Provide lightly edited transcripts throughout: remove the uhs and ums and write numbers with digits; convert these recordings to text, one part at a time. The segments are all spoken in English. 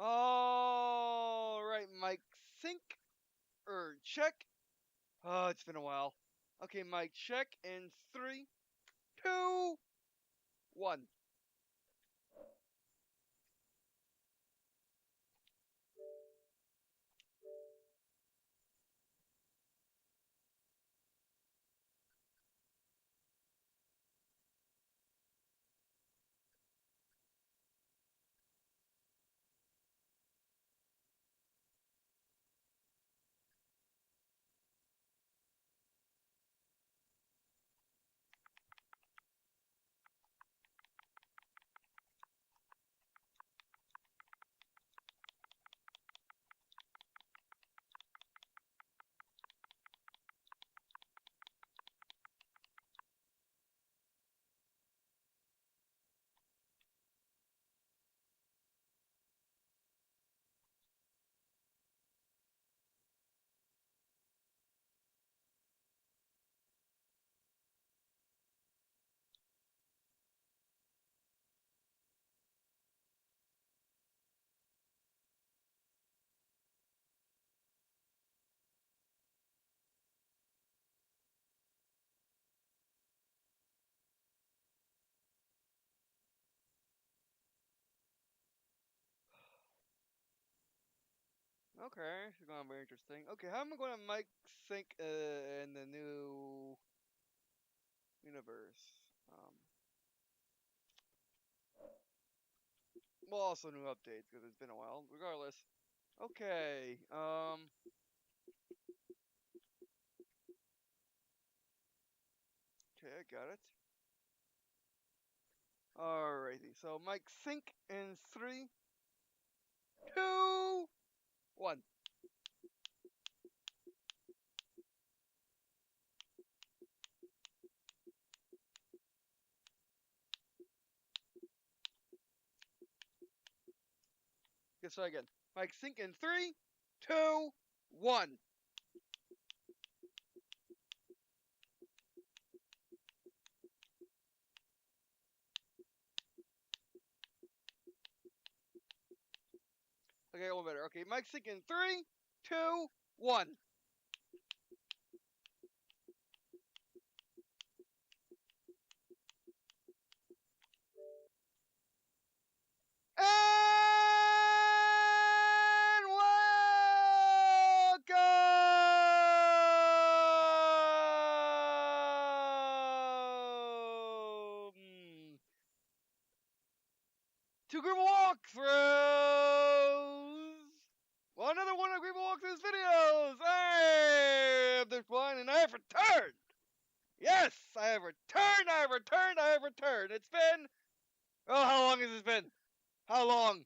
Alright, mic sync or check. Oh, it's been a while. Okay, mic check in 3, 2, 1. Okay, it's going very interesting. Okay, how am I going to mic sync in the new universe? Well, also new updates because it's been a while. Regardless. Okay. Okay, I got it. Alrighty. So mic sync in 3, 2, 1. Let's try again. Mic sync in 3, 2, 1. Okay, one better. Okay, mic sync in 3, 2, 1. And welcome to Group Walkthroughs! Well, another one of Group Walkthroughs videos! Hey, I'm Dick Blind, and I have returned! Yes, I have returned, I have returned, I have returned! It's been... Oh, how long has this been? How long?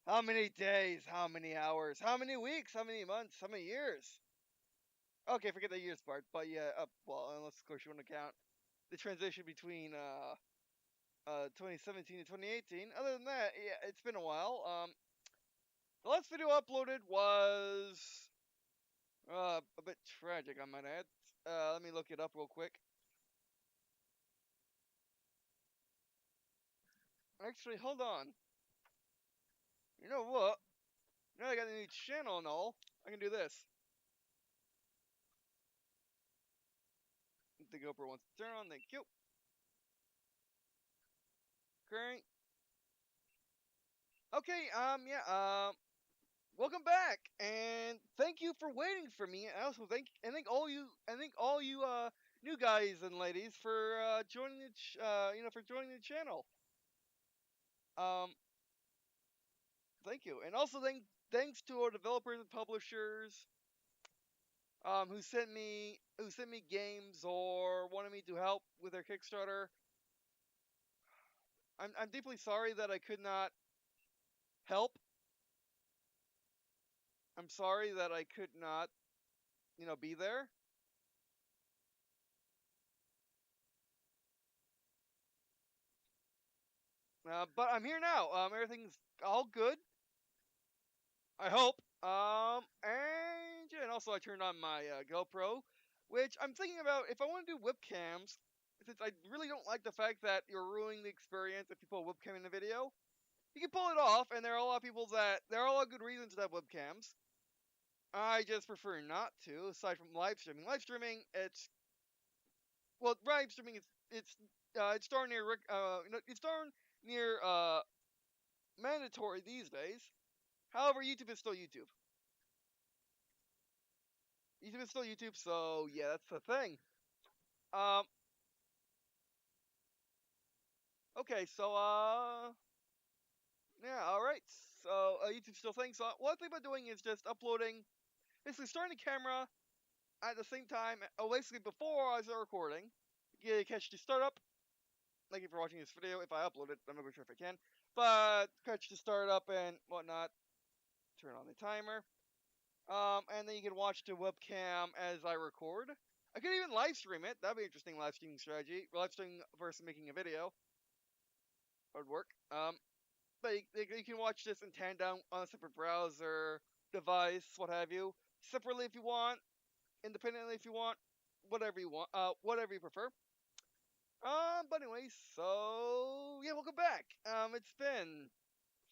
How many days? How many hours? How many weeks? How many months? How many years? Okay, forget the years part, but yeah, well, unless of course you want to count the transition between 2017 to 2018. Other than that, yeah, it's been a while. The last video uploaded was a bit tragic, I might add. Let me look it up real quick. Actually, hold on. You know what? Now I got a new channel and all. I can do this. The GoPro wants to turn on. Thank you. Great. Okay. Yeah. Welcome back, and thank you for waiting for me. I also thank all you new guys and ladies for joining for joining the channel. Thank you, and also thanks to our developers and publishers who sent me games or wanted me to help with their Kickstarter. I'm deeply sorry that I could not help. I'm sorry that I could not be there. But I'm here now. Everything's all good. I hope. And also I turned on my GoPro, which I'm thinking about if I want to do webcams, since I really don't like the fact that you're ruining the experience if people webcam in the video. You can pull it off, and there are a lot of people that there are a lot of good reasons to have webcams. I just prefer not to. Aside from live streaming, live streaming it's darn near it's darn near mandatory these days. However, YouTube is still YouTube. YouTube is still YouTube, so yeah, that's the thing. Um, okay, so yeah, all right. So YouTube still thing. So what I think about doing is just uploading, basically starting the camera at the same time. Basically before I start recording, catch the startup. Thank you for watching this video. If I upload it, I'm not really sure if I can, but catch the startup and whatnot. Turn on the timer. And then you can watch the webcam as I record. I could even live stream it. That'd be an interesting live streaming strategy. Live streaming versus making a video. That would work. But you can watch this in tandem on a separate browser, device, what have you. Separately if you want, independently if you want, whatever you want, whatever you prefer. But anyways, so yeah, welcome back. It's been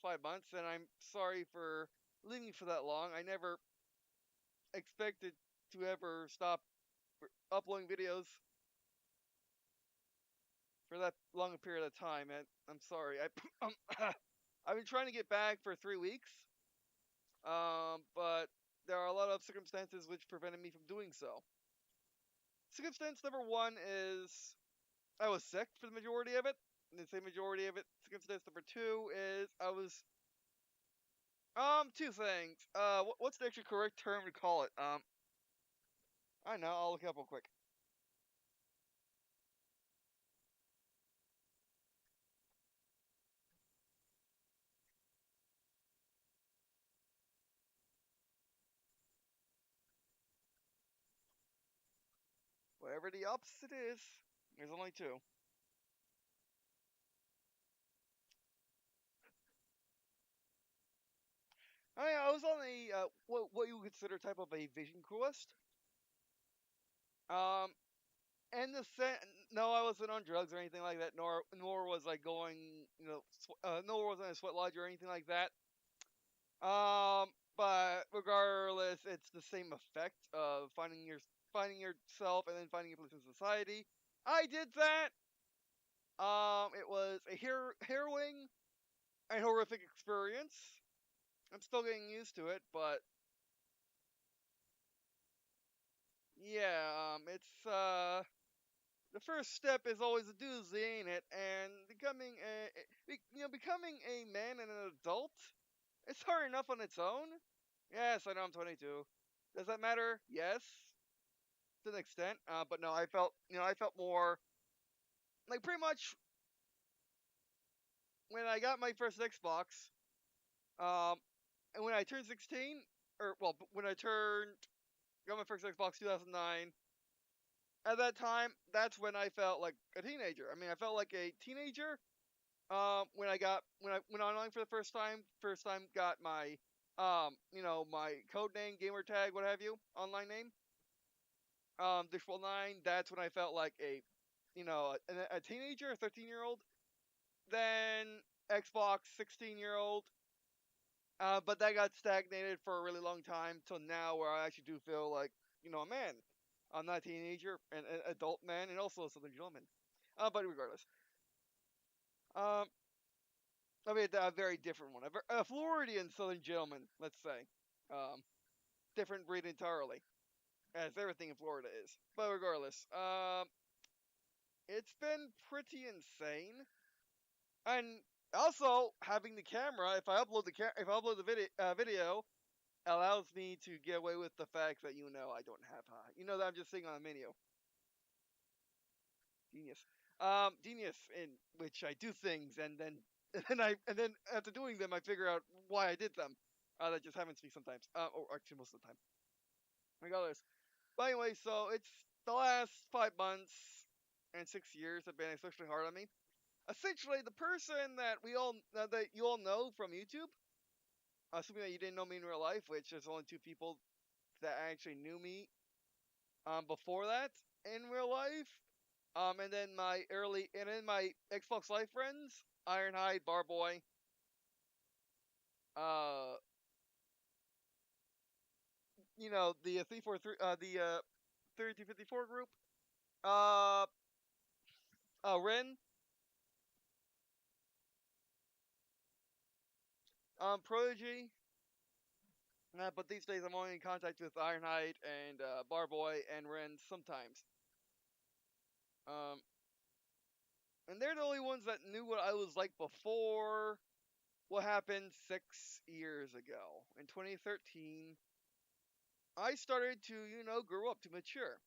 5 months, and I'm sorry for leaving for that long. I never expected to ever stop uploading videos for that long a period of time, and I'm sorry. I've been trying to get back for 3 weeks, but there are a lot of circumstances which prevented me from doing so. Circumstance number one is I was sick for the majority of it. And the same majority of it. Circumstance number two is I was two things. What's the actual correct term to call it? I don't know. I'll look it up real quick. Whatever the opposite is, there's only two. I was on a what you would consider type of a vision quest. Um, and no, I wasn't on drugs or anything like that. Nor was I going, nor was I in a sweat lodge or anything like that. But regardless, it's the same effect of finding yourself and then finding your place in society. I did that. It was a harrowing and horrific experience. I'm still getting used to it, but yeah, it's the first step is always a doozy, ain't it? And becoming a man and an adult, it's hard enough on its own. Yes, I know I'm 22. Does that matter? Yes, to an extent. But no, I felt more like pretty much when I got my first Xbox, um, and when I turned 16, when I got my first Xbox 2009. At that time, that's when I felt like a teenager. I mean, I felt like a teenager. When I went online for the first time got my my code name, gamer tag, what have you, online name. Dishwell 9. That's when I felt like a teenager, a 13-year-old. Then Xbox 16-year-old. But that got stagnated for a really long time till now, where I actually do feel like a man. I'm not a teenager, an adult man, and also a Southern gentleman. But regardless, um, I mean a very different one, a Floridian Southern gentleman, let's say, um, different breed entirely, as everything in Florida is. But regardless, it's been pretty insane, and also having the camera. If I upload the video, allows me to get away with the fact that I don't have that I'm just sitting on a menu. Genius. Genius in which I do things and then and then after doing them I figure out why I did them. That just happens to me sometimes. Or actually most of the time. Regardless. But anyway, so it's the last 5 months and 6 years have been especially hard on me. Essentially, the person that you all know from YouTube, assuming that you didn't know me in real life, which there's only two people that actually knew me before that in real life. And then my Xbox Live friends, Ironhide, Barboy, uh, the 343, the 3254 group, uh, Ren, Prodigy. But these days I'm only in contact with Ironhide and Barboy and Ren sometimes. Um, and they're the only ones that knew what I was like before what happened 6 years ago. In 2013, I started to, grow up, to mature.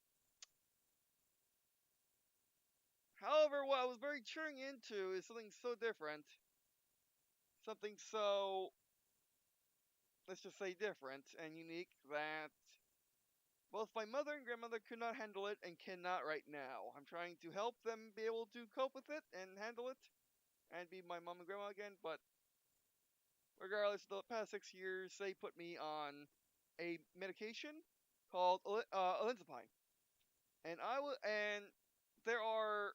However, what I was very tuning into is something so different. Something so, let's just say, different and unique that both my mother and grandmother could not handle it and cannot right now. I'm trying to help them be able to cope with it and handle it and be my mom and grandma again, but regardless, the past 6 years, they put me on a medication called olanzapine. And there are,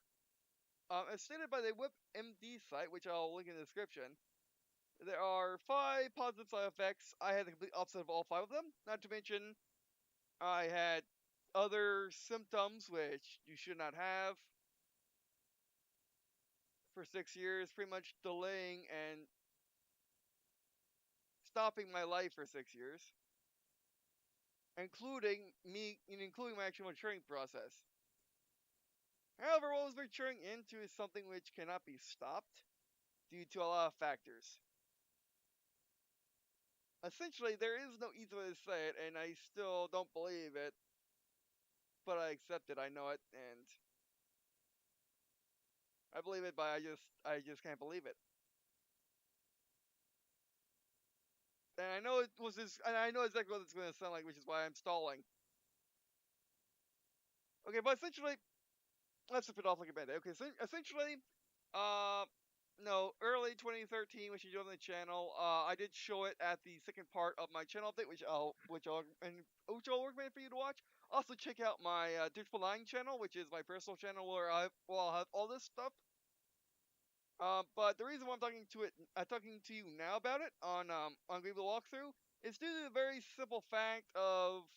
as stated by the WebMD site, which I'll link in the description, there are 5 positive side effects. I had the complete opposite of all 5 of them. Not to mention, I had other symptoms which you should not have for 6 years, pretty much delaying and stopping my life for 6 years, including my actual maturing process. However, what I was maturing into is something which cannot be stopped due to a lot of factors. Essentially, there is no easy way to say it, and I still don't believe it, but I accept it. I know it, and I believe it, but I just can't believe it. And I know it was this, and I know exactly what it's going to sound like, which is why I'm stalling. Okay, but essentially, let's rip it off like a band-aid. Okay, so essentially, uh, no, early 2013, when she joined the channel, I did show it at the second part of my channel update, which I'll recommend for you to watch. Also, check out my Digital Line channel, which is my personal channel where I'll have all this stuff. But the reason why talking to you now about it on Green&Blue Walkthrough is due to the very simple fact of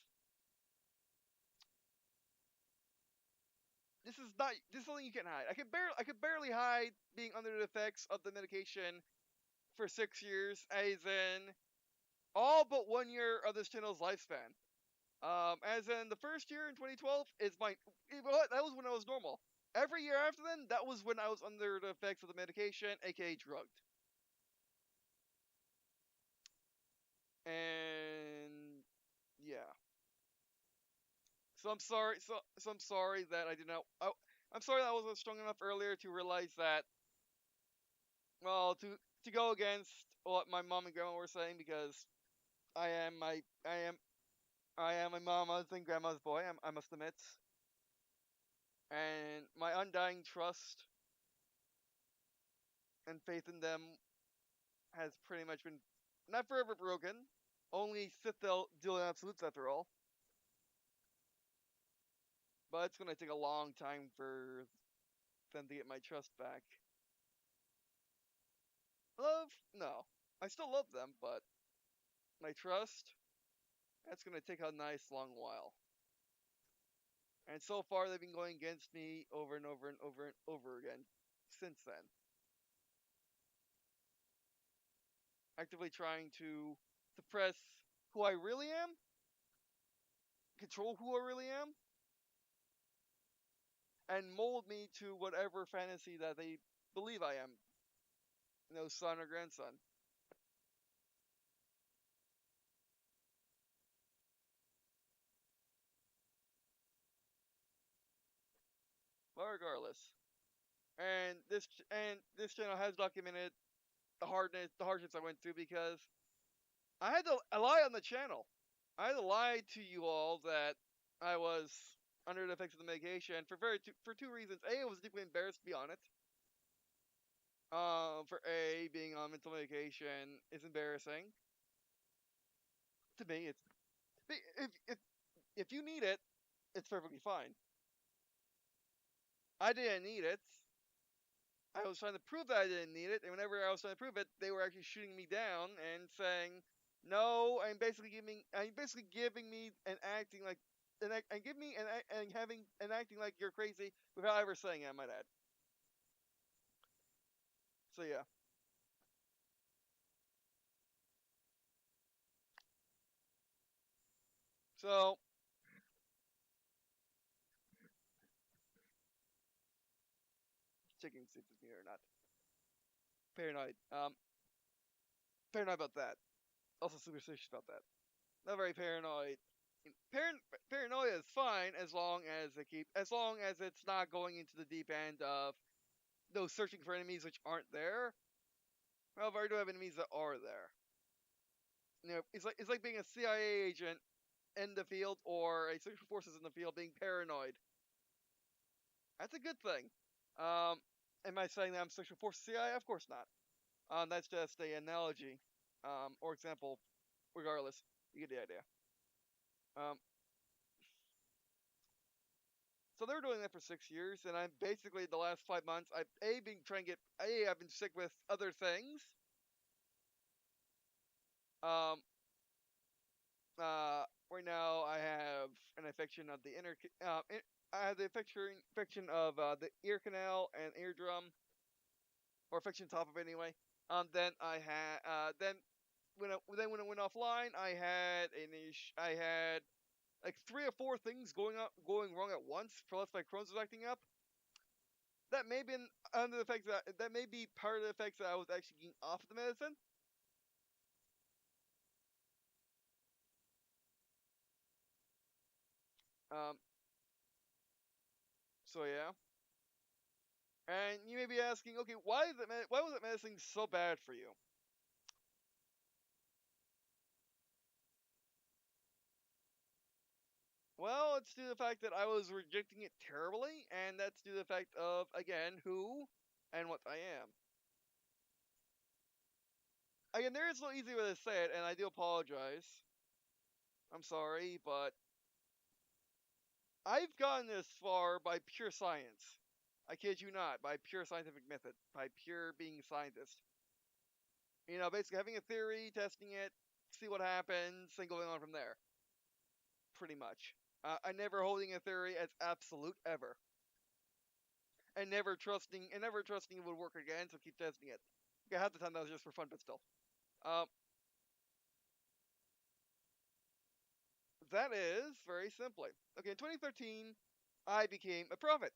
this is something you can hide. I could barely hide being under the effects of the medication for 6 years, as in all but 1 year of this channel's lifespan. As in the first year in 2012 is that was when I was normal. Every year after then, that was when I was under the effects of the medication, aka drugged. And yeah. So I'm sorry. So I'm sorry that I did not. I'm sorry that I wasn't strong enough earlier to realize that. Well, to go against what my mom and grandma were saying, because I am my I am my mama's and grandma's boy. I must admit, and my undying trust and faith in them has pretty much been not forever broken. Only Sith deal in absolutes after all. But it's gonna take a long time for them to get my trust back. Love? No. I still love them, but my trust? That's gonna take a nice long while. And so far, they've been going against me over and over and over and over again since then. Actively trying to suppress who I really am, control who I really am, and mold me to whatever fantasy that they believe I am. Son or grandson. But regardless, and this channel has documented the hardships I went through, because I had to lie on the channel. I had to lie to you all that I was under the effects of the medication for two reasons. A, I was deeply embarrassed to be on it. For A, being on mental medication is embarrassing to me. If you need it, it's perfectly fine. I didn't need it. I was trying to prove that I didn't need it, and whenever I was trying to prove it, they were actually shooting me down and saying, "No, I'm basically giving me and acting like, and give me and having and acting like you're crazy without ever saying it, I might add." So yeah, so checking to see if it's me or not. Paranoid. Paranoid about that. Also superstitious about that. Not very paranoid. Paranoia is fine as long as it's not going into the deep end of those searching for enemies which aren't there. However, I do have enemies that are there. You know, it's like being a CIA agent in the field or a special forces in the field being paranoid. That's a good thing. Am I saying that I'm special forces CIA? Of course not. That's just a analogy, or example. Regardless, you get the idea. Um, so they're doing that for 6 years, and I'm basically the last 5 months. I've been trying to get I've been sick with other things. Um, right now I have an infection of the I have the infection of the ear canal and eardrum, or infection top of it anyway. Then I had when it went offline, I had like 3 or 4 things going wrong at once. Plus my Crohn's was acting up. That may be under the effects that may be part of the effects that I was actually getting off the medicine. Um, so yeah. And you may be asking, okay, why was that medicine so bad for you? Well, it's due to the fact that I was rejecting it terribly, and that's due to the fact of, again, who and what I am. Again, there is no easy way to say it, and I do apologize. I'm sorry, but I've gotten this far by pure science. I kid you not, by pure scientific method, by pure being a scientist. You know, basically having a theory, testing it, see what happens, and going on from there. Pretty much. I never holding a theory as absolute ever, and never trusting it would work again. So keep testing it. Okay, half the time that was just for fun, but still. Um, that is very simply. Okay, in 2013, I became a prophet.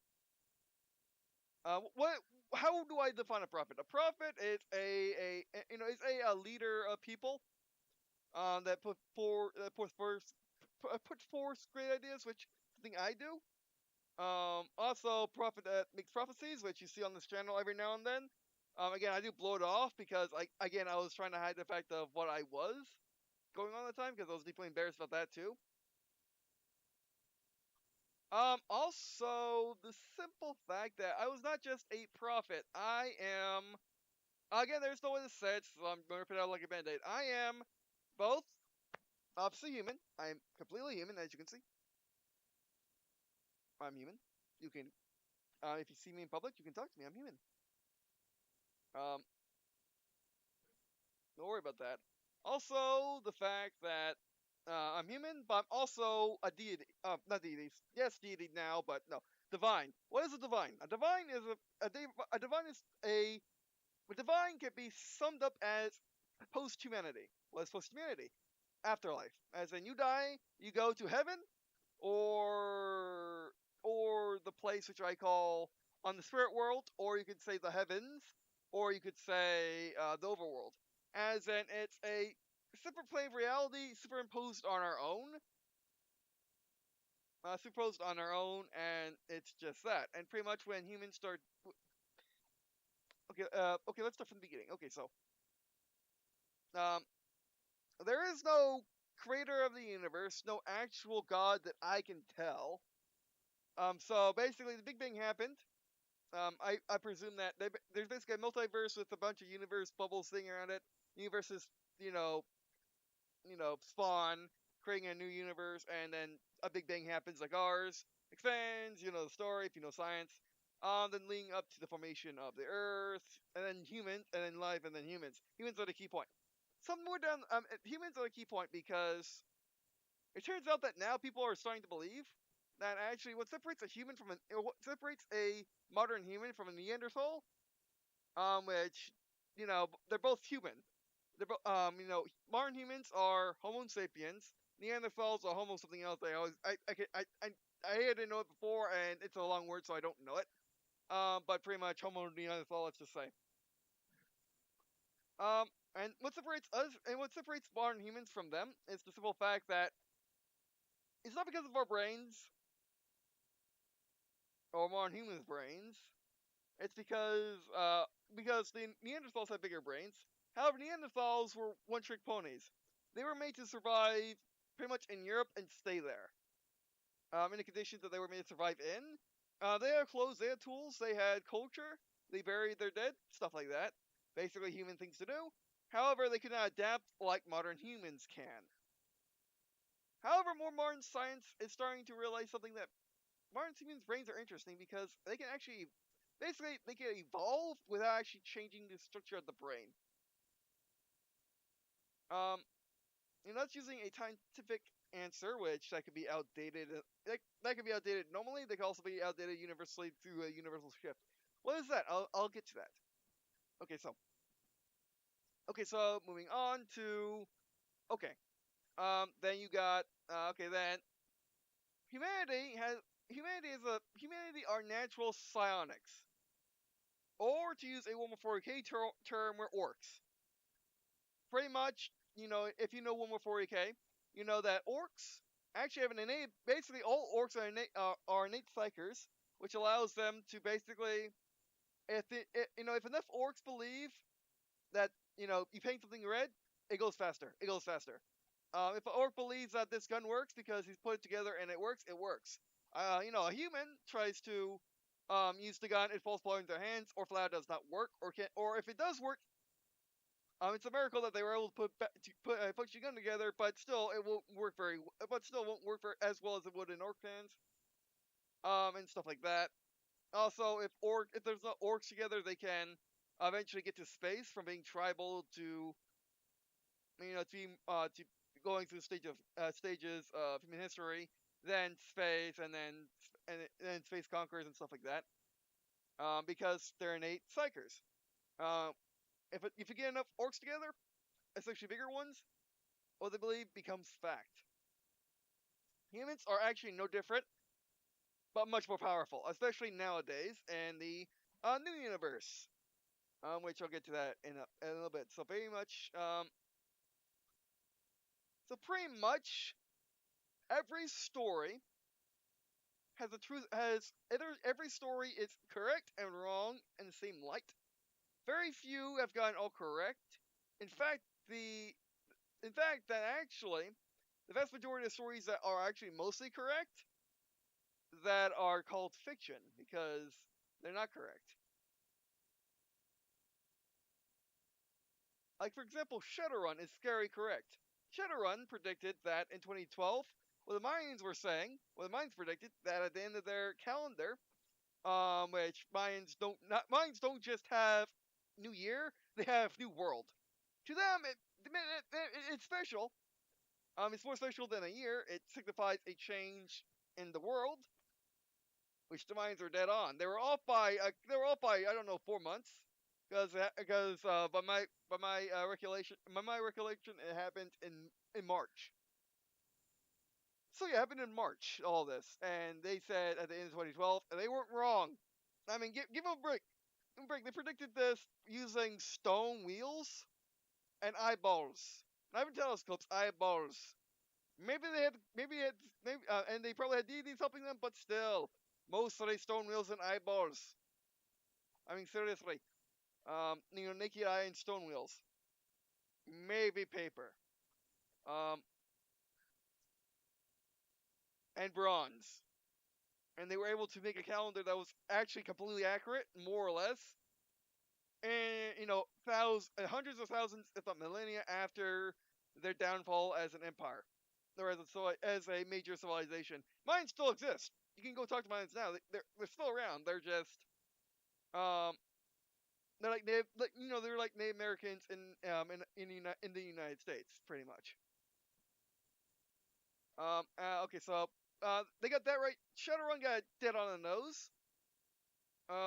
What? How do I define a prophet? A prophet is a leader of people that put forth great ideas, which I think I do. Also, prophet that makes prophecies, which you see on this channel every now and then. Again, I do blow it off because, I was trying to hide the fact of what I was going on at the time because I was deeply embarrassed about that too. Also, the simple fact that I was not just a prophet. I am, again, there's no way to say it, so I'm going to rip it out like a band-aid. I am both, obviously human. I am completely human, as you can see. I'm human. You can, if you see me in public, you can talk to me. I'm human. Um, Don't worry about that. Also, the fact that I'm human, but I'm also a deity. Not deity. Yes, deity now, but no. Divine. What is a divine? A divine is a divine can be summed up as post-humanity. What is post-humanity? Afterlife. As in, you die, you go to heaven, or or the place which I call on the spirit world, or you could say the heavens, or you could say the overworld. As in, it's a separate plane of reality superimposed on our own, and it's just that. And pretty much when humans start, okay, let's start from the beginning. Okay, so um, there is no creator of the universe, no actual God that I can tell. So basically, the Big Bang happened. I presume that there's basically a multiverse with a bunch of universe bubbles sitting around it. Universes, you know, spawn, creating a new universe, and then a Big Bang happens like ours. Expands, you know the story if you know science. then leading up to the formation of the Earth, and then humans, and then life, and then humans. Humans are the key point. Some more down. Humans are the key point because it turns out that now people are starting to believe that actually what separates a human from what separates a modern human from a Neanderthal, which they're both human. They're modern humans are Homo sapiens. Neanderthals are Homo something else. I didn't know it before, and it's a long word, so I don't know it. But pretty much Homo Neanderthal, let's just say. And what separates us and what separates modern humans from them is the simple fact that it's not because of our brains or modern humans' brains. It's because the Neanderthals had bigger brains. However, Neanderthals were one-trick ponies. They were made to survive pretty much in Europe and stay there. In the conditions that they were made to survive in. They had clothes, they had tools, they had culture, they buried their dead, stuff like that. Basically human things to do. However, they could not adapt like modern humans can. However, more modern science is starting to realize something that modern humans' brains are interesting because they can actually, basically, they can evolve without actually changing the structure of the brain. Um, that's using a scientific answer, which that could be outdated. That could be outdated normally. They could also be outdated universally through a universal shift. What is that? I'll get to that. Okay, so moving on to then you got then humanity are natural psionics, or to use a 140k term, we're orcs. Pretty much, if you know 140k, you know that orcs actually have an innate. Basically, all orcs are innate psychers, which allows them to basically, if enough orcs believe that you paint something red, it goes faster. It goes faster. If an orc believes that this gun works because he's put it together and it works, it works. A human tries to use the gun, it falls apart in their hands, or flat does not work, or if it does work, it's a miracle that they were able to put your gun together, but still it won't work as well as it would in orc hands, and stuff like that. Also, if there's no orcs together, they can eventually get to space from being tribal to to going through stages of human history, then space, and then space conquerors and stuff like that. Because they're innate psychers. Uh, if you get enough orcs together, especially bigger ones, what they believe becomes fact. Humans are actually no different, but much more powerful, especially nowadays in the new universe. Which I'll get to that in a little bit. So pretty much every story has a truth. Every story is correct and wrong in the same light. Very few have gotten all correct. In fact, the vast majority of stories that are actually mostly correct that are called fiction because they're not correct. Like, for example, Shadowrun is scary correct. Shadowrun predicted that in 2012, what the Mayans predicted that at the end of their calendar, which Mayans don't just have New Year, they have New World. To them, it's special. It's more special than a year. It signifies a change in the world, which the Mayans are dead on. They were off by I don't know 4 months, because by my recollection, it happened in March. So yeah, it happened in March. All this, and they said at the end of 2012, and they weren't wrong. I mean, give them a break. They predicted this using stone wheels and eyeballs. Not even telescopes, eyeballs. And they probably had deities helping them, but still, mostly stone wheels and eyeballs. I mean, seriously, naked eye and stone wheels, maybe paper, um, and bronze, and they were able to make a calendar that was actually completely accurate, more or less, and hundreds of thousands, if not millennia, after their downfall as an empire, or as a major civilization. Mines still exist. You can go talk to mines now. They're still around. They're just Um, they're like Native, like, they're like Native Americans in the United States, pretty much. Okay, so they got that right. Shadowrun got dead on the nose.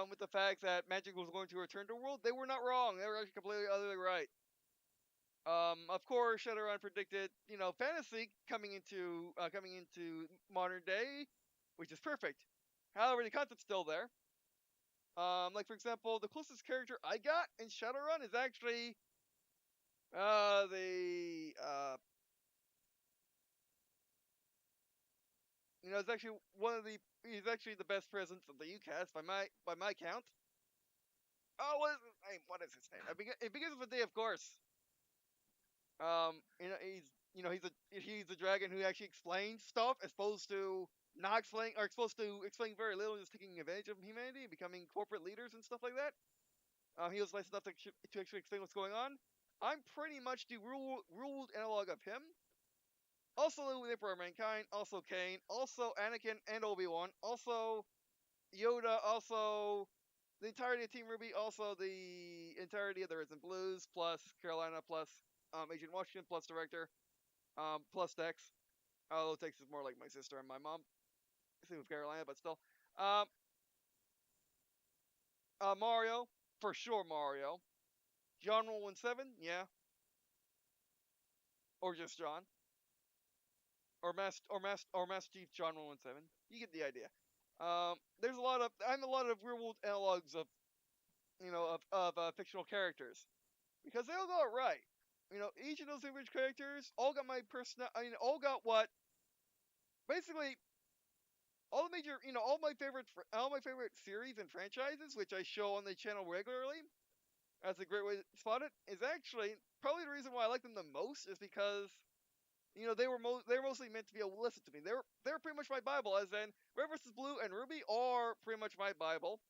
With the fact that magic was going to return to the world, they were not wrong. They were actually completely utterly right. Of course, Shadowrun predicted, fantasy coming into modern day, which is perfect. However, the concept's still there. Like for example, the closest character I got in Shadowrun is actually the it's actually he's actually the best presence of the UCAS by my count. Oh, what is his name? What is his name? It begins with a D, of course. He's a dragon who actually explains stuff as opposed to not explaining, or supposed to explain very little, just taking advantage of humanity and becoming corporate leaders and stuff like that. He was nice enough to actually explain what's going on. I'm pretty much the ruled analog of him. Also the Emperor of Mankind, also Kane, also Anakin and Obi-Wan, also Yoda, also the entirety of Team Ruby, also the entirety of the Reds and Blues, plus Carolina, plus Agent Washington, plus Director, plus Dex. Although Dex is more like my sister and my mom. Same with Carolina, but still. Um, Mario, for sure Mario. John 117, yeah. Or just John. Master Chief John 117. You get the idea. I'm a lot of real world analogs of, fictional characters. Because they all got it right. Each of those image characters all got my all got what, basically, all the major, all my favorite series and franchises, which I show on the channel regularly, as a great way to spot it, is actually probably the reason why I like them the most is because they were mostly meant to be able to listen to me. They're pretty much my Bible, as in Red vs. Blue and Ruby are pretty much my Bible.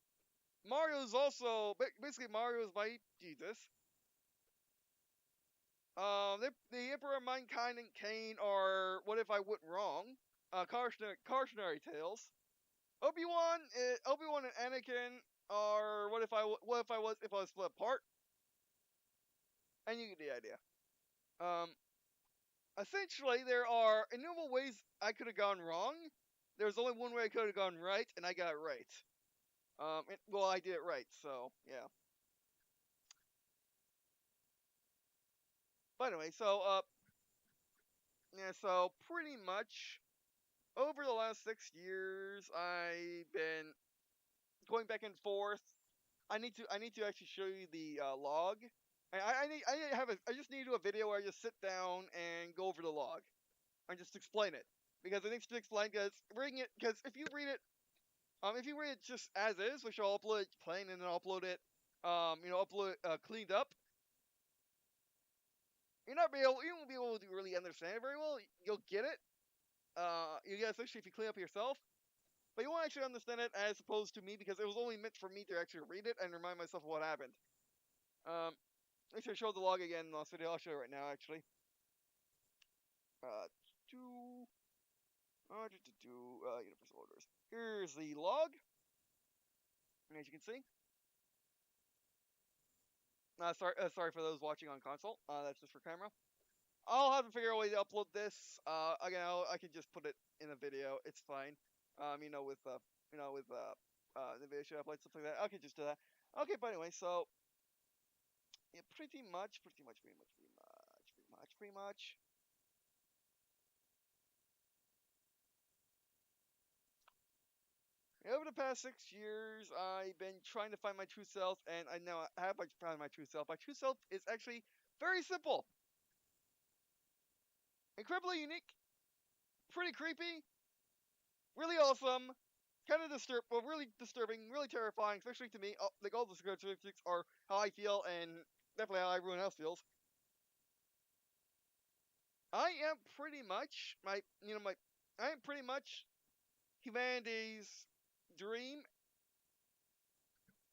Mario's also basically Mario's my Jesus. The Emperor of Mankind and Kane are What If I Went Wrong, cautionary tales. Obi-Wan and Anakin are What If I Was Split Apart, and you get the idea. Um, Essentially, there are innumerable ways I could have gone wrong. There's only one way I could have gone right, and I got it right. I did it right, so yeah. But anyway, so pretty much over the last 6 years, I've been going back and forth. I need to actually show you the log. I just need to do a video where I just sit down and go over the log and just explain it, because it needs to be explained. Because if you read it just as is, which I'll upload it plain and then upload it, cleaned up, you won't be able to really understand it very well. You'll get it, especially if you clean up yourself. But you won't actually understand it as opposed to me, because it was only meant for me to actually read it and remind myself of what happened. Actually, show the log again in the last video. I'll show you right now, actually. Universal orders. Here's the log, as you can see. Sorry for those watching on console. That's just for camera. I'll have to figure out a way to upload this. Again, I can just put it in a video. It's fine. With the video should upload stuff like that. I can just do that. Okay, but anyway, so yeah, pretty much. Over the past 6 years, I've been trying to find my true self, and I now have found my true self. My true self is actually very simple, incredibly unique, pretty creepy, really awesome, really disturbing, really terrifying, especially to me. Like, all the characteristics are how I feel, and definitely how everyone else feels. I am pretty much I am pretty much humanity's dream.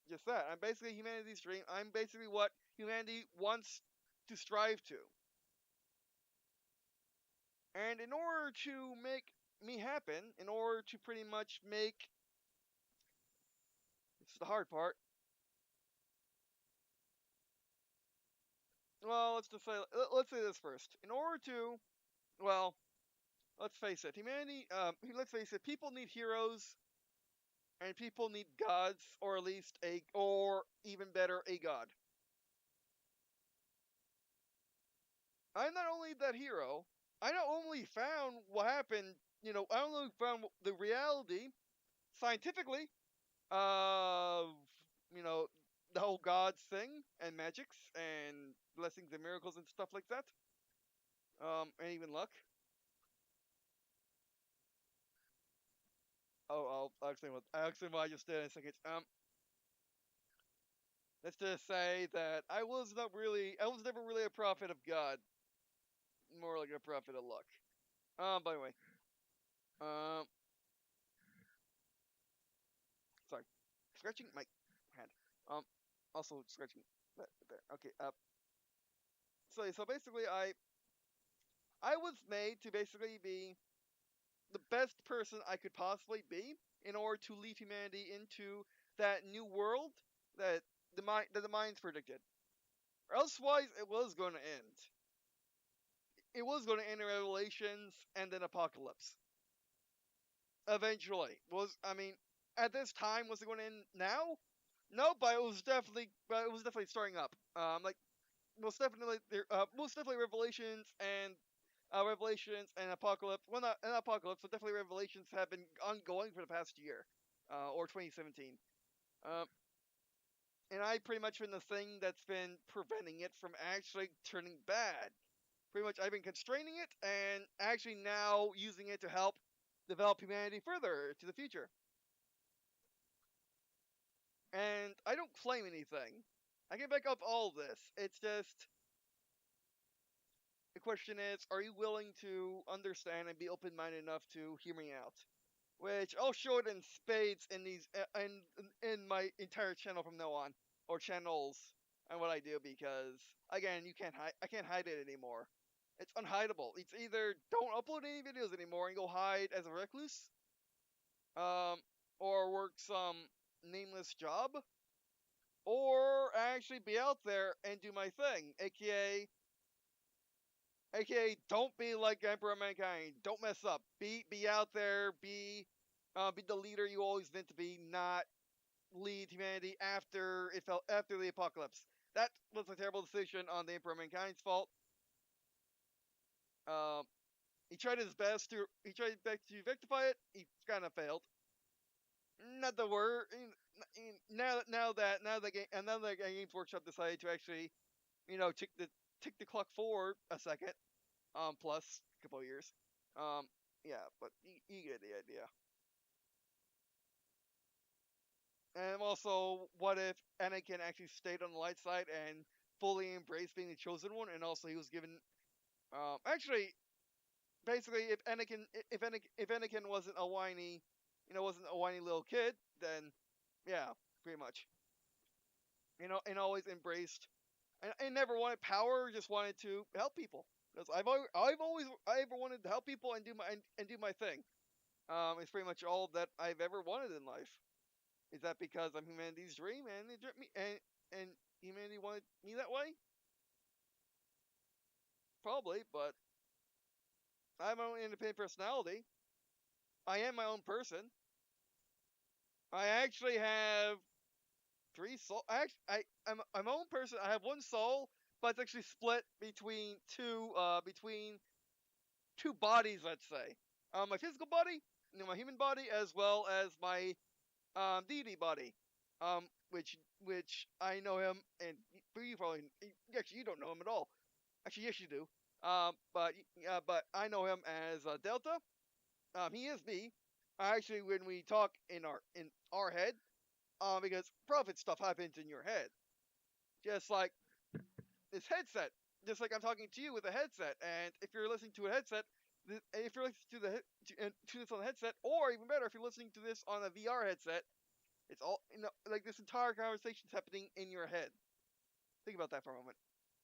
Just that. I'm basically humanity's dream. I'm basically what humanity wants to strive to. And in order to make me happen, in order to pretty much make, this is the hard part, well, let's just say, let's say this first. In order to, well, let's face it, humanity, let's face it, people need heroes, and people need gods, or at least or even better, a god. I'm not only that hero, I not only found what happened, I only found the reality scientifically of, you know, the whole gods thing and magics and blessings and miracles and stuff like that. And even luck. Oh, I'll explain what I just did in a second. Let's just say that I was never really a prophet of God, more like a prophet of luck. By the way, um, sorry, scratching my hand. Um, also scratching that there. Okay. So basically, I was made to basically be the best person I could possibly be in order to lead humanity into that new world that the minds predicted. Or elsewise, it was going to end. It was going to end in Revelations and then Apocalypse. Eventually, at this time, was it going to end now? No, but it was definitely starting up. Most definitely Revelations and Apocalypse. Well, not an Apocalypse, but definitely Revelations have been ongoing for the past year, or 2017. Um, and I pretty much been the thing that's been preventing it from actually turning bad. Pretty much, I've been constraining it and actually now using it to help develop humanity further to the future. And I don't claim anything. I can back up all of this. It's just the question is, are you willing to understand and be open-minded enough to hear me out? Which I'll show it in spades in these in my entire channel from now on, or channels, and what I do, because again, I can't hide it anymore. It's unhideable. It's either don't upload any videos anymore and go hide as a recluse, um, or work some nameless job, or actually be out there and do my thing, aka don't be like Emperor of Mankind. Don't mess up. Be out there. Be the leader you always meant to be. Not lead humanity after the apocalypse. That was a terrible decision on the Emperor of Mankind's fault. Um, he tried his best to rectify it. He kind of failed. Not the word. Now that Games Workshop decided to actually, tick the clock forward a second, plus a couple of years. Um, yeah, but you get the idea. And also, what if Anakin actually stayed on the light side and fully embraced being the chosen one, and also he was given, actually, basically, if Anakin wasn't a whiny, wasn't a whiny little kid, then yeah, pretty much, and always embraced, and never wanted power, just wanted to help people. Because I ever wanted to help people and do my thing. It's pretty much all that I've ever wanted in life. Is that because I'm humanity's dream and and humanity wanted me that way? Probably, but I have my own independent personality. I am my own person. I actually have three soul. I'm my own person. I have one soul, but it's actually split between two bodies. Let's say, my physical body, my human body, as well as my deity body, which I know him, and you probably actually you don't know him at all. Actually, yes, you do. But I know him as Delta. He is me. Actually, when we talk in our head, because profit stuff happens in your head, just like this headset. Just like I'm talking to you with a headset, and if you're listening to a headset, if you're listening to this on a headset, or even better, if you're listening to this on a VR headset, it's all like this entire conversation's happening in your head. Think about that for a moment.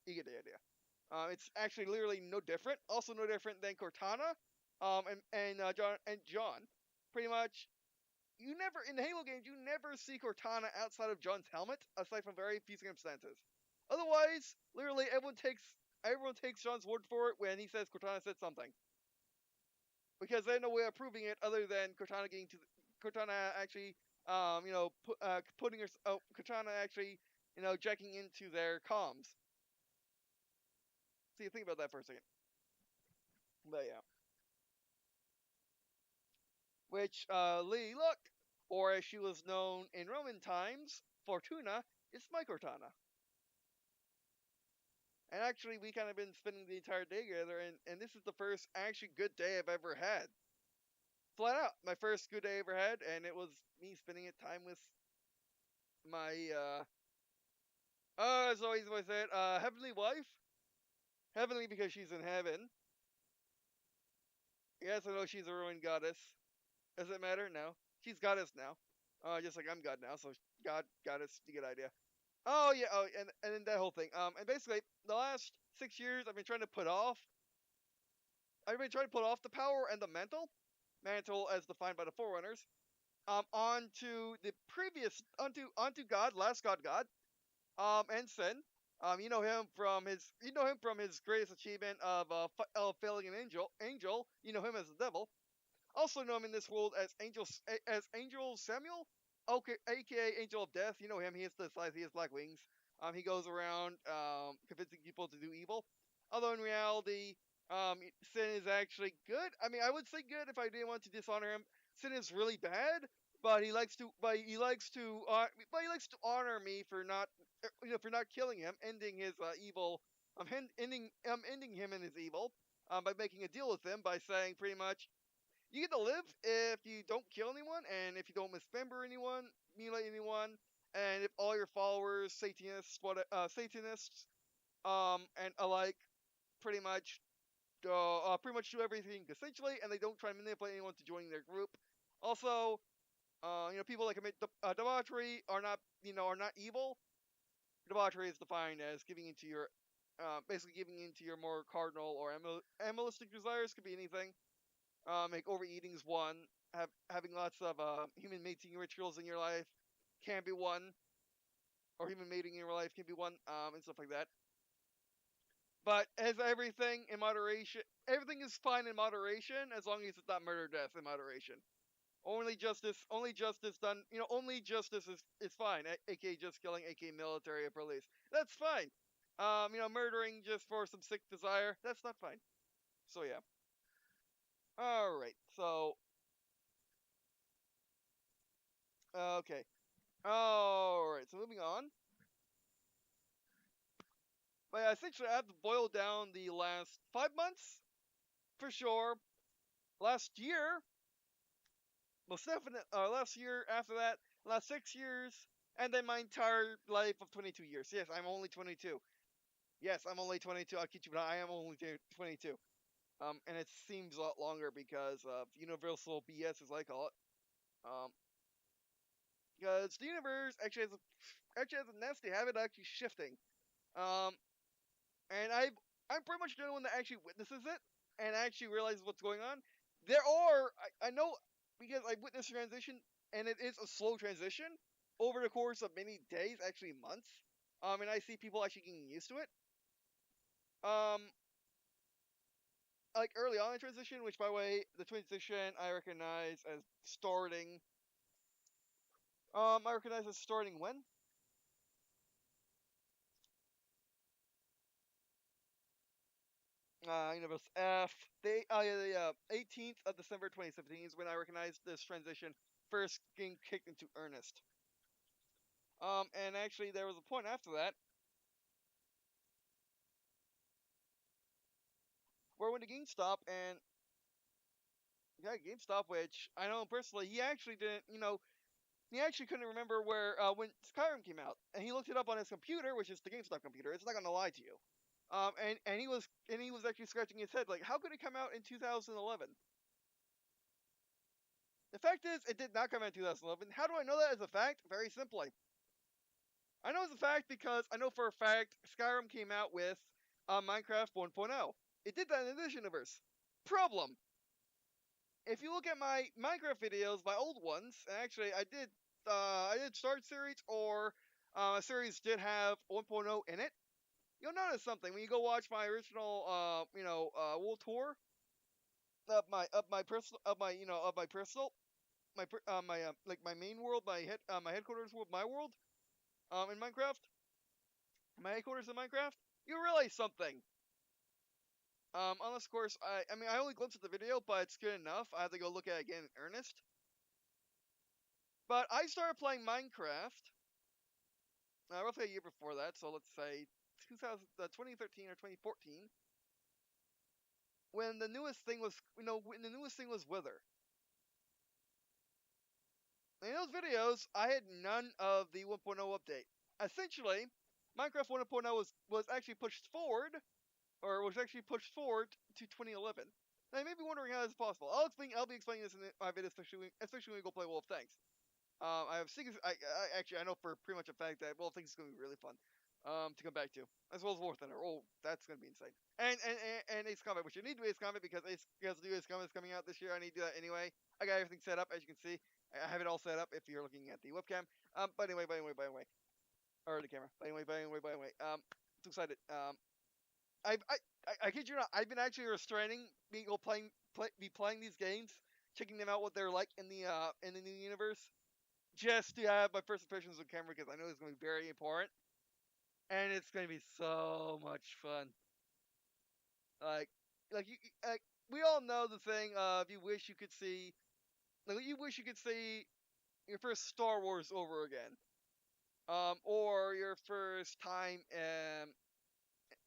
You get the idea. It's actually literally no different. Also, no different than Cortana, John. Pretty much, you never in the Halo games you never see Cortana outside of John's helmet, aside from very few circumstances. Otherwise, literally everyone takes Sean's word for it when he says Cortana said something, because they have no way of proving it other than Cortana actually putting her Cortana actually checking into their comms. So you think about that for a second. But yeah. Which, Lee, look, or as she was known in Roman times, Fortuna, is my Cortana. And actually, we kind of been spending the entire day together, and this is the first actually good day I've ever had. Flat out, my first good day I ever had, and it was me spending time with my, as always I said, heavenly wife. Heavenly because she's in heaven. Yes, I know she's a ruined goddess. Does it matter? No. She's goddess now. Just like I'm god now, so goddess, you get the idea. Oh yeah, and then that whole thing. And basically the last 6 years I've been trying to put off the power and the mantle as defined by the Forerunners, onto the previous, onto God, last God, and Sin. You know him from his greatest achievement of failing an angel. You know him as the devil. Also know him in this world as Angel Samuel, okay, aka Angel of Death. You know him. He has the size. He has black wings. He goes around convincing people to do evil. Although in reality, Sin is actually good. I mean, I would say good if I didn't want to dishonor him. Sin is really bad, but he likes to, but he likes to honor me for not, for not killing him, ending his evil, ending him in his evil, by making a deal with him by saying pretty much, you get to live if you don't kill anyone, and if you don't mismember anyone, mutilate anyone, and if all your followers, Satanists, and alike, pretty much, pretty much do everything essentially, and they don't try to manipulate anyone to join their group. Also, people that commit debauchery are not evil. Debauchery is defined as basically giving into your more cardinal or animalistic desires. Could be anything. Like overeating is one. Having lots of human mating rituals in your life can be one, or human mating in your life can be one, and stuff like that. But as everything in moderation, everything is fine in moderation as long as it's not murder, death in moderation. Only justice done. Only justice is fine. AKA just killing, AKA military or police. That's fine. Murdering just for some sick desire. That's not fine. So yeah. All right. So okay. Alright, so moving on. But yeah, essentially, I have to boil down the last 5 months, for sure. Last year, most definitely, last year after that, last 6 years, and then my entire life of 22 years. Yes, I'm only 22. Yes, I'm only 22. I'll kid you, but I am only 22. And it seems a lot longer because of universal BS, as I call it. Because the universe actually has a nasty habit of actually shifting. Um, and I'm pretty much the only one that actually witnesses it and actually realizes what's going on. There are I know, because I witnessed a transition, and it is a slow transition over the course of many days, actually months. And I see people actually getting used to it. Um, like early on in transition, which by the way, the transition I recognize as starting. I recognize as starting when? Universe F. The 18th of December 2017 is when I recognized this transition first getting kicked into earnest. And actually, there was a point after that where I went to GameStop, and yeah, GameStop, which I know him personally, he actually didn't, he actually couldn't remember where when Skyrim came out, and he looked it up on his computer, which is the GameStop computer. It's not gonna lie to you. And he was actually scratching his head like, how could it come out in 2011? The fact is, it did not come out in 2011. How do I know that as a fact? Very simply. I know as a fact because I know for a fact Skyrim came out with Minecraft 1.0. It did that in this universe. Problem. If you look at my Minecraft videos, my old ones, and actually I did Start Series or a series did have 1.0 in it, you'll notice something when you go watch my original, world tour of my personal, my main world, my headquarters world, my world, in Minecraft, my headquarters in Minecraft. You realize something. Unless of course I only glimpsed at the video, but it's good enough. I have to go look at it again in earnest. But I started playing Minecraft roughly a year before that, so let's say 2013 or 2014, when the newest thing was, when the newest thing was Wither. In those videos, I had none of the 1.0 update. Essentially, Minecraft 1.0 was actually pushed forward, or was actually pushed forward to 2011. Now you may be wondering how this is possible. I'll be explaining this in my video, especially when we go play Wolf Tanks. I have secrets. I know for pretty much a fact that Wolf Tanks is going to be really fun. To come back to, as well as War Thunder. Oh, that's going to be insane. And Ace Combat, which you need to do Ace Combat because Ace Combat is coming out this year. I need to do that anyway. I got everything set up, as you can see. I have it all set up if you're looking at the webcam. But anyway, or the camera. But anyway. Too excited. I kid you not. I've been actually restraining playing these games, checking them out what they're like in the new universe, just to have my first impressions of camera because I know it's going to be very important, and it's going to be so much fun. Like we all know the thing of you wish you could see your first Star Wars over again, or your first time in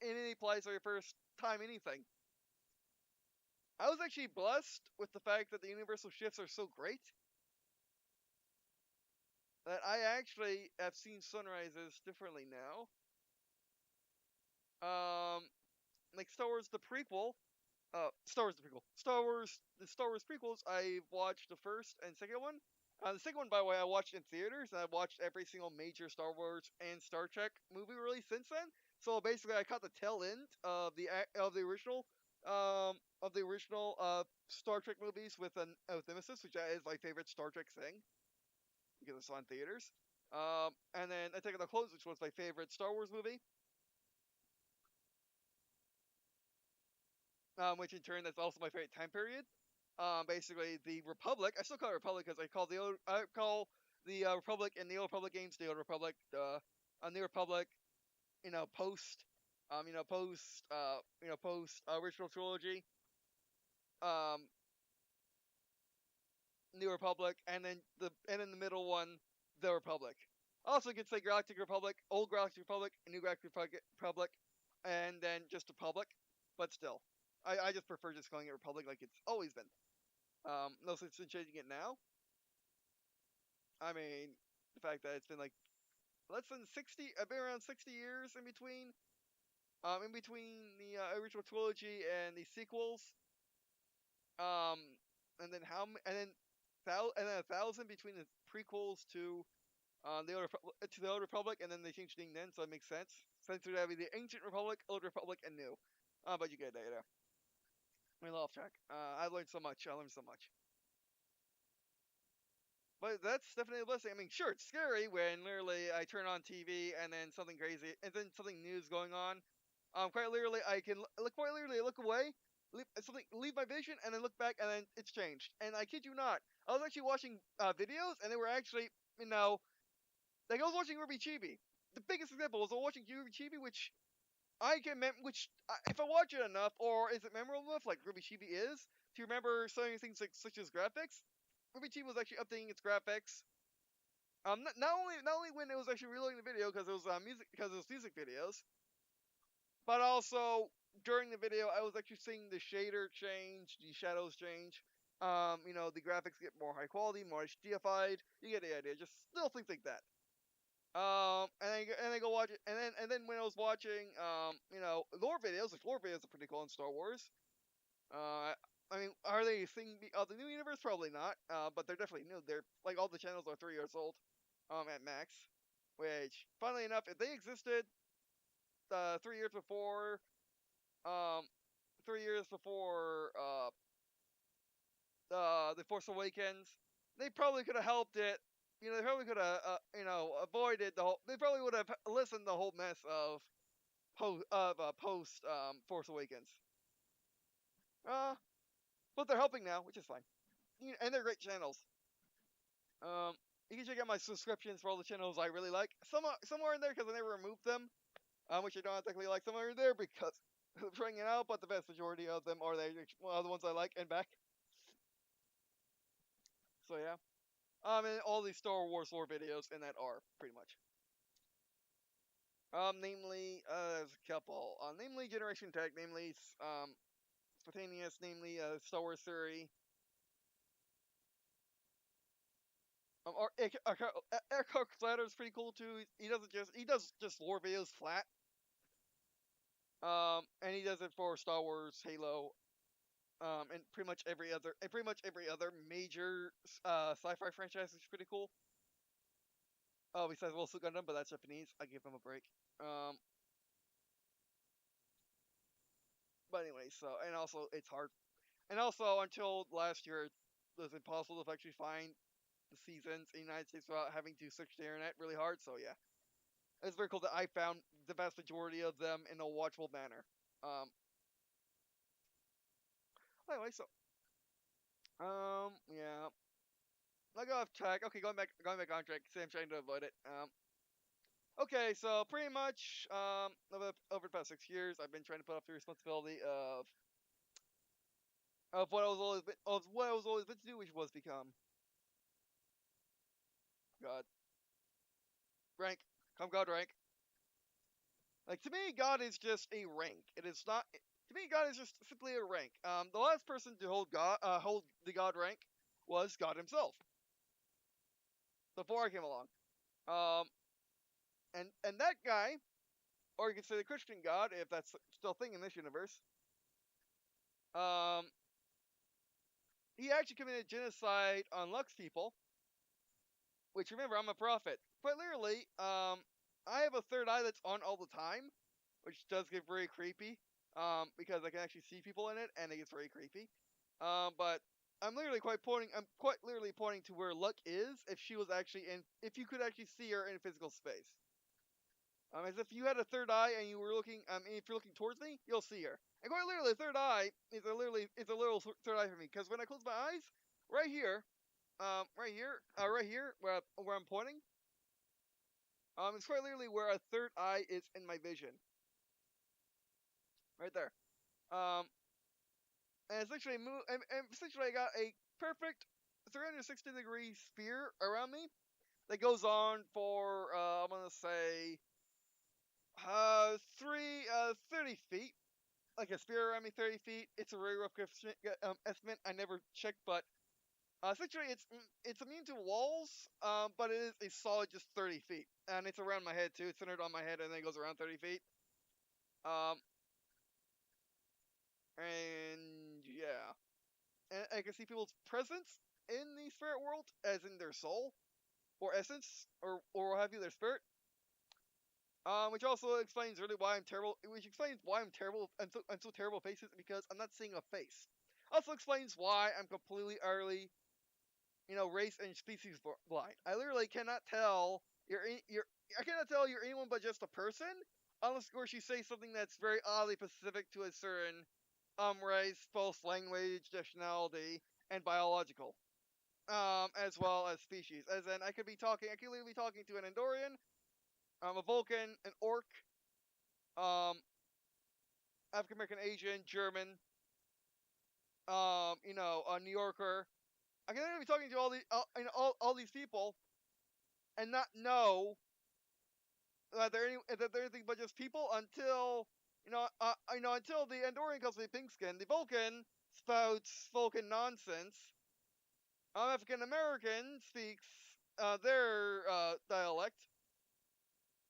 any place, or your first time anything. I was actually blessed with the fact that the universal shifts are so great that I actually have seen sunrises differently now. Like Star Wars the prequel, the Star Wars prequels. I've watched the first and second one. The second one, by the way, I watched in theaters, and I've watched every single major Star Wars and Star Trek movie release since then. So basically, I caught the tail end of the original Star Trek movies with Nemesis, which is my favorite Star Trek thing because I saw in theaters. And then Attack of the Clones, which was my favorite Star Wars movie. Which in turn that's also my favorite time period. Basically the Republic. I still call it Republic because I call the Republic in the Old Republic games the Old Republic. The New Republic, post, post original trilogy. New Republic, and then the middle one, the Republic. Also, you could say Galactic Republic, Old Galactic Republic, New Galactic Republic, and then just Republic. But still, I just prefer just calling it Republic like it's always been. No sense in changing it now. I mean, the fact that it's been like less than 60, I've been around 60 years in between the original trilogy and the sequels. And then a thousand between the prequels to the Old Republic, and then they changed thing then, so it makes sense. Since it would be the Ancient Republic, Old Republic, and New. But you get it, I mean, off track. I learned so much. But that's definitely a blessing. I mean, sure, it's scary when literally I turn on TV and then something crazy, and then something new is going on. Quite literally, I can look away, leave my vision, and then look back, and then it's changed. And I kid you not, I was actually watching videos, and they were actually, like I was watching Ruby Chibi. The biggest example was I was watching Ruby Chibi, which if I watch it enough, or is it memorable enough, like Ruby Chibi is, to remember certain things such as graphics. Ruby Chibi was actually updating its graphics. Not only when it was actually reloading the video because it was music videos, but also during the video I was actually seeing the shader change, the shadows change. The graphics get more high quality, more HDified. You get the idea. Just little things like that. And I go watch it, and then when I was watching, lore videos, like lore videos are pretty cool in Star Wars. I mean, are they a thing of the new universe? Probably not. But they're definitely new. They're like all the channels are 3 years old, at max. Which, funnily enough, if they existed, 3 years before, um, 3 years before, the Force Awakens, they probably could have helped it. They probably could have avoided the whole. They probably would have listened the whole mess of post Force Awakens. Uh, but they're helping now, which is fine. And they're great channels. You can check out my subscriptions for all the channels I really like. Some are in there because I never removed them, which I don't technically like. Some are in there because I'm trying it out, but the vast majority of them are the ones I like and back. So yeah. And all these Star Wars lore videos in that are pretty much. Namely, there's a couple. Namely Generation Tech, namely Spontaneous, namely Star Wars Theory. Eckhart Slatter is pretty cool too. He does just lore videos flat. And he does it for Star Wars, Halo, and pretty much every other major sci-fi franchise, which is pretty cool. Oh, besides Will Gundam, but that's Japanese. I give him a break. But anyway, and also it's hard, and also until last year, it was impossible to actually find the seasons in the United States without having to search the internet really hard. So yeah, it's very cool that I found the vast majority of them in a watchable manner. Anyway, yeah. I go off track. Okay, going back on track. See, I'm trying to avoid it. Okay, so pretty much, over the past 6 years, I've been trying to put off the responsibility of what I was always meant to do, which was become God. Rank. Come God rank. Like, to me, God is just a rank. It is not. To me, God is just simply a rank. The last person to hold the God rank was God himself. Before I came along. And that guy, or you could say the Christian God, if that's still a thing in this universe, he actually committed genocide on Lux people. Which, remember, I'm a prophet. But literally, I have a third eye that's on all the time, which does get very creepy. Because I can actually see people in it, and it gets very creepy. But I'm quite literally pointing to where Luck is, if if you could actually see her in physical space. As if you had a third eye and you were looking, if you're looking towards me, you'll see her. And quite literally, the third eye is a little third eye for me, because when I close my eyes, right here, where I'm pointing, it's quite literally where a third eye is in my vision. Right there. And essentially, I got a perfect 360-degree sphere around me that goes on for, I'm gonna say, 30 feet. Like a sphere around me, 30 feet. It's a very rough estimate. I never checked, but essentially, it's immune to walls, but it is a solid just 30 feet, and it's around my head too. It's centered on my head, and then it goes around 30 feet. And yeah, and I can see people's presence in the spirit world, as in their soul, or essence, or what have you, their spirit. Which also explains really why I'm terrible. Which explains why I'm terrible. I'm so terrible at faces, because I'm not seeing a face. Also explains why I'm completely utterly, race and species blind. I literally cannot tell I cannot tell you're anyone but just a person, unless of course you say something that's very oddly specific to a certain race, both language, nationality, and biological. As well as species. As in, I could literally be talking to an Andorian, a Vulcan, an Orc, African American, Asian, German, a New Yorker. I can literally be talking to all these people, and not know that they're anything but just people until until the Andorian calls me pink skin. The Vulcan spouts Vulcan nonsense. African American speaks their dialect.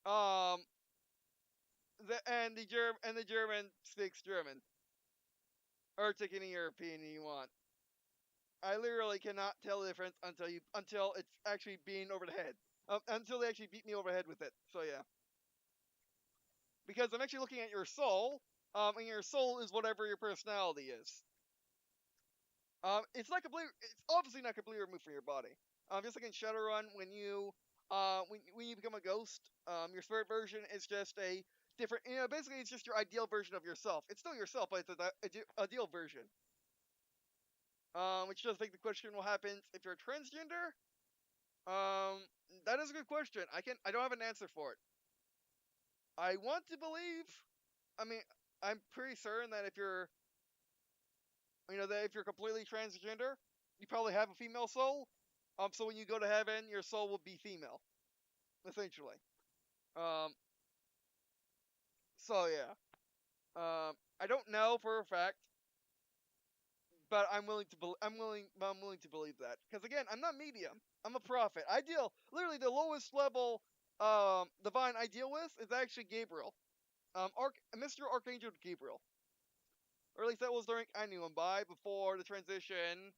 Um, the German speaks German, or take any European you want. I literally cannot tell the difference until it's actually being over the head. Until they actually beat me over the head with it. So yeah, because I'm actually looking at your soul. And your soul is whatever your personality is. It's obviously not completely removed from your body. Just like in Shadowrun, when you when you become a ghost, your spirit version is just a different. Basically, it's just your ideal version of yourself. It's still yourself, but it's a ideal version. Which does make the question: what happens if you're transgender? That is a good question. I don't have an answer for it. I want to believe. I mean, I'm pretty certain that if you're, that if you're completely transgender, you probably have a female soul. So when you go to heaven, your soul will be female, essentially. Um, so yeah. I don't know for a fact, but I'm willing to believe that. Because again, I'm not medium. I'm a prophet. I deal literally the lowest level divine I deal with is actually Gabriel. Mr. Archangel Gabriel. Or at least that was during I knew him by before the transition.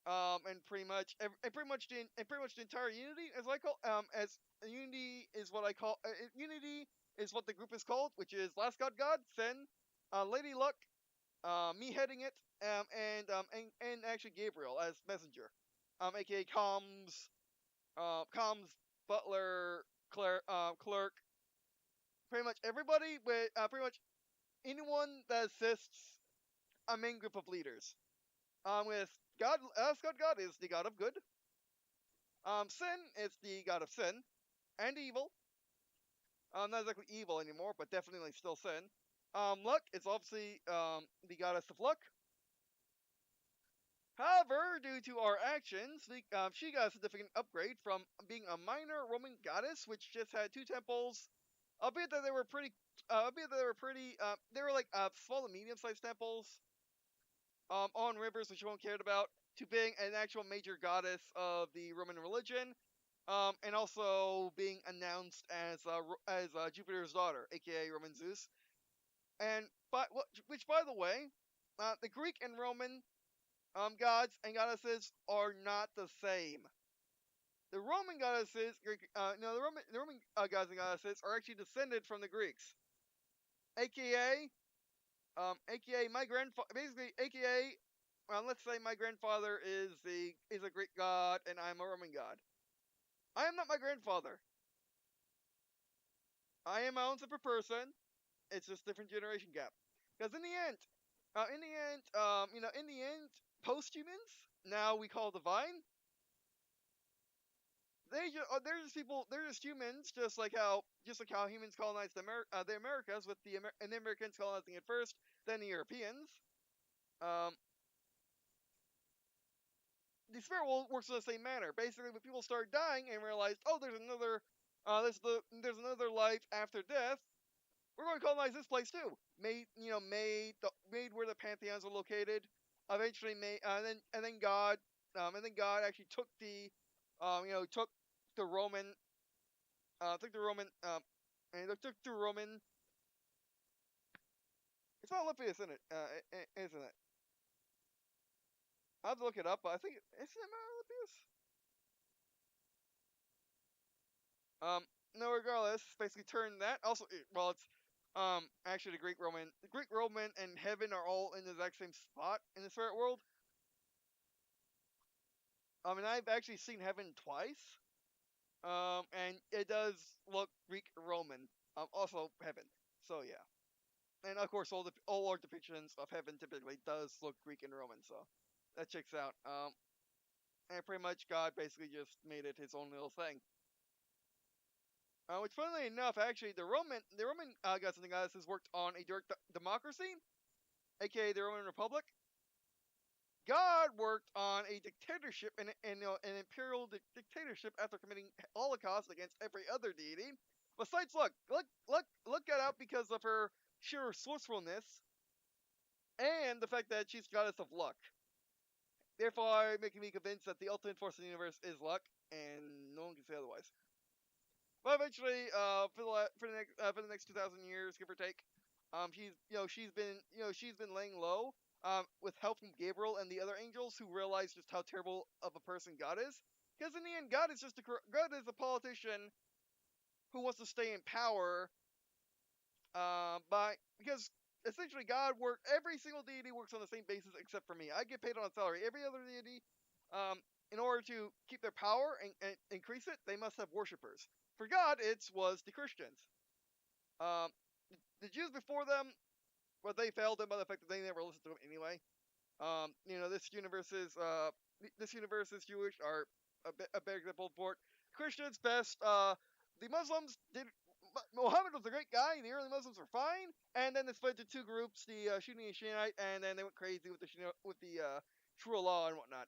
And pretty much the entire Unity, as I call as Unity is what I call Unity is what the group is called, which is Last God, Sen, Lady Luck, me heading it, and actually Gabriel as messenger, aka comms, butler, clerk, pretty much everybody with pretty much anyone that assists a main group of leaders. With God, God is the god of good. Sin is the god of sin and evil. Not exactly evil anymore, but definitely still sin. Luck is obviously the goddess of luck. However, due to our actions, she got a significant upgrade from being a minor Roman goddess, which just had 2 temples, albeit that they were pretty, they were like small to medium-sized temples, on rivers, which no one cared about, to being an actual major goddess of the Roman religion, and also being announced as Jupiter's daughter, aka Roman Zeus, and which by the way, the Greek and Roman gods and goddesses are not the same. The Roman goddesses, the Roman gods and goddesses are actually descended from the Greeks, aka, my grandfather, basically, aka, let's say my grandfather is a Greek god and I'm a Roman god. I am not my grandfather. I am my own separate person. It's just different generation gap. Because in the end, post-humans, now we call divine, they're just people. They're just humans, just like how humans colonized the Americas, with and the Americans colonizing it first, then the Europeans. Um, the spirit world works in the same manner. Basically, when people start dying and realize, oh, there's another life after death, we're going to colonize this place too. Made where the pantheons are located. Eventually, and then God actually took took the Roman, took the Roman, and took the Roman. It's not Olympias, isn't it? Isn't it? I will have to look it up, but I think isn't it Mount Olympias? No, regardless, basically turned that. Also, well, it's actually the Greek Roman and heaven are all in the exact same spot in the spirit world. And I've actually seen heaven twice. And it does look Greek Roman. Also heaven. So yeah. And of course, all our depictions of heaven typically does look Greek and Roman. So that checks out. And pretty much God basically just made it his own little thing. Which, funnily enough, actually, the Roman gods and goddesses worked on a direct democracy, aka the Roman Republic. God worked on a dictatorship and an imperial dictatorship after committing holocaust against every other deity. Besides Luck got out because of her sheer resourcefulness and the fact that she's goddess of luck. Therefore, making me convinced that the ultimate force of the universe is luck, and no one can say otherwise. But eventually, for the next 2,000 years, give or take, she's been laying low, with help from Gabriel and the other angels who realize just how terrible of a person God is. Because in the end, God is a politician who wants to stay in power. Because essentially every single deity works on the same basis except for me. I get paid on a salary. Every other deity, in order to keep their power and increase it, they must have worshippers. For God, it was the Christians. Um, the Jews before them, well, they failed them by the fact that they never listened to them anyway. This universe is Jewish, are a better example for it. Christians best. The Muslims did. Muhammad was a great guy. The early Muslims were fine, and then they split into two groups: the Sunni and Shiite, and then they went crazy with the Shura law and whatnot.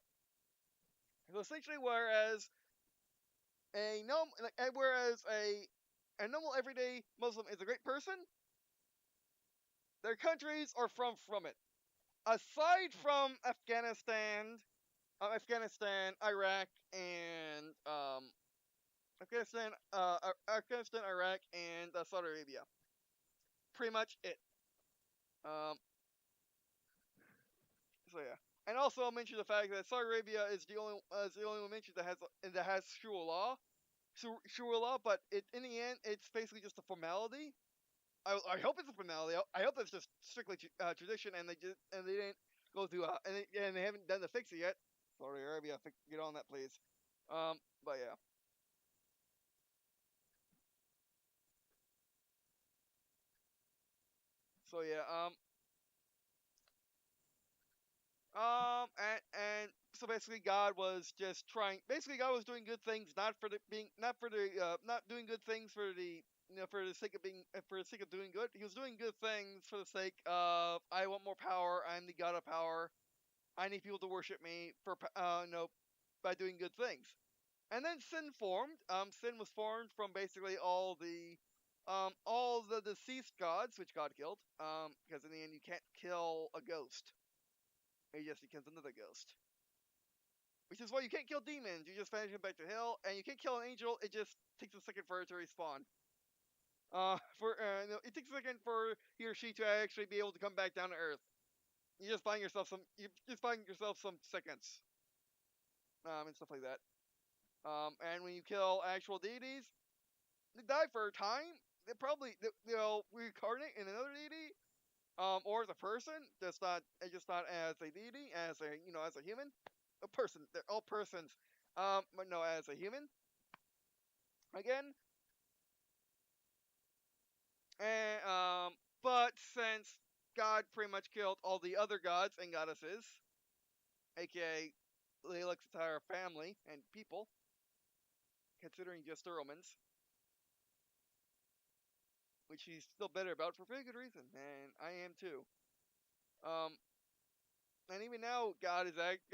So essentially, whereas a normal everyday Muslim is a great person, their countries are from it. Aside from Afghanistan, Iraq, and Afghanistan, Iraq, and Saudi Arabia. Pretty much it. Um, so yeah, and also I'll mention the fact that Saudi Arabia is the only one mentioned that has Shura law, but in the end it's basically just a formality. I hope it's a formality. I hope it's just strictly tradition, and they didn't go through and they haven't done the fix it yet. Saudi Arabia, get on that, please. But yeah. So yeah. And so basically, God was just trying. Basically, God was doing good things, not doing good things for the for the sake of doing good. He was doing good things for the sake of I want more power. I'm the God of power. I need people to worship me by doing good things. And then sin formed. Sin was formed from basically all the deceased gods, which God killed. Because in the end, you can't kill a ghost. He just becomes another ghost. Which is why you can't kill demons. You just banish them back to hell, and you can't kill an angel. It just takes a second for it to respawn. It takes a second for he or she to actually be able to come back down to Earth. You just find yourself some seconds, and stuff like that. And when you kill actual deities, they die for a time. They'll reincarnate in another deity, or as a person, just not as a deity, as a human, a person. They're all persons. But no, as a human again. And but since God pretty much killed all the other gods and goddesses, aka Lalek's entire family and people, considering just the Romans, which he's still better about for very good reason, and I am too. Um, and even now, God is actually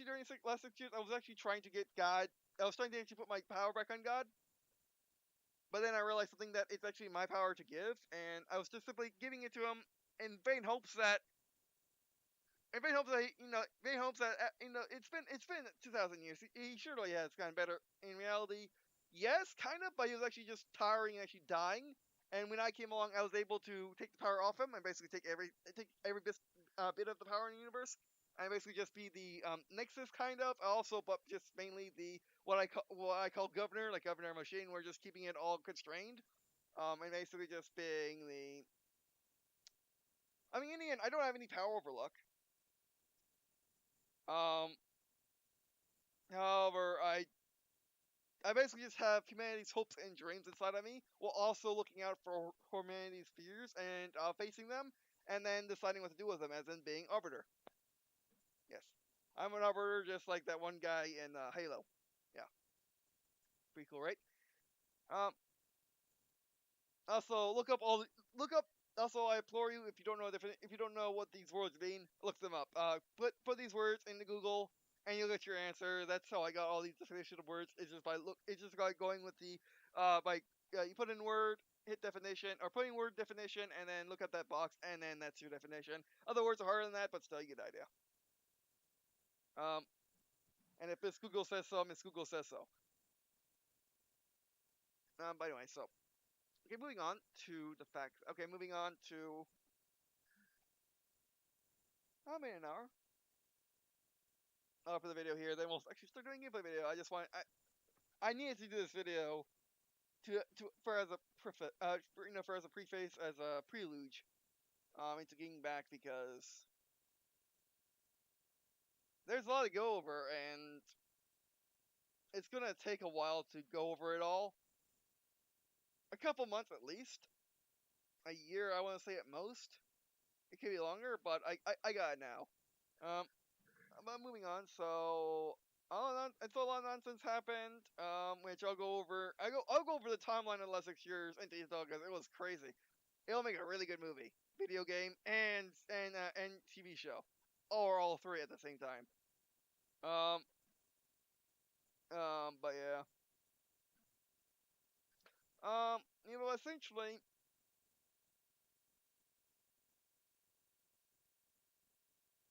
during the last 6 years, I was actually trying to get God. I was trying to actually put my power back on God, but then I realized something that it's actually my power to give, and I was just simply giving it to him in vain hopes that it's been 2,000 years. He surely has gotten better. In reality, yes, kind of, but he was actually just tiring and actually dying. And when I came along, I was able to take the power off him and basically take every bit of the power in the universe, and basically just be the Nexus kind of. Also, but just mainly the what I call governor, like governor machine. We're just keeping it all constrained, and basically just being the. I mean, in the end, I don't have any power over luck. Um, However, I basically just have humanity's hopes and dreams inside of me, while also looking out for humanity's fears and facing them, and then deciding what to do with them, as in being arbiter. Yes, I'm an arbiter, just like that one guy in Halo. Yeah, pretty cool, right? Um, Also, look up. Also, I implore you, if you don't know what these words mean, look them up. Put these words into Google, and you'll get your answer. That's how I got all these definition of words. It's just by going with the you put in word, hit definition, or put in word definition, and then look at that box, and then that's your definition. Other words are harder than that, but still, you get the idea. Um, and if Miss Google says so, Miss Google says so. By the way, so okay, moving on to the facts. Okay, moving on to I'm in an hour. For the video here. Then we'll actually start doing gameplay video. I needed to do this video for as a preface, as a prelude into getting back, because there's a lot to go over, and it's gonna take a while to go over it all. A couple months at least. A year, I want to say at most. It could be longer, but I got it now. Um, but moving on. So, and so a lot of nonsense happened. Which I'll go over. I'll go over the timeline in the last 6 years in detail because it was crazy. It'll make a really good movie, video game, and TV show, or all three at the same time. Um, but yeah.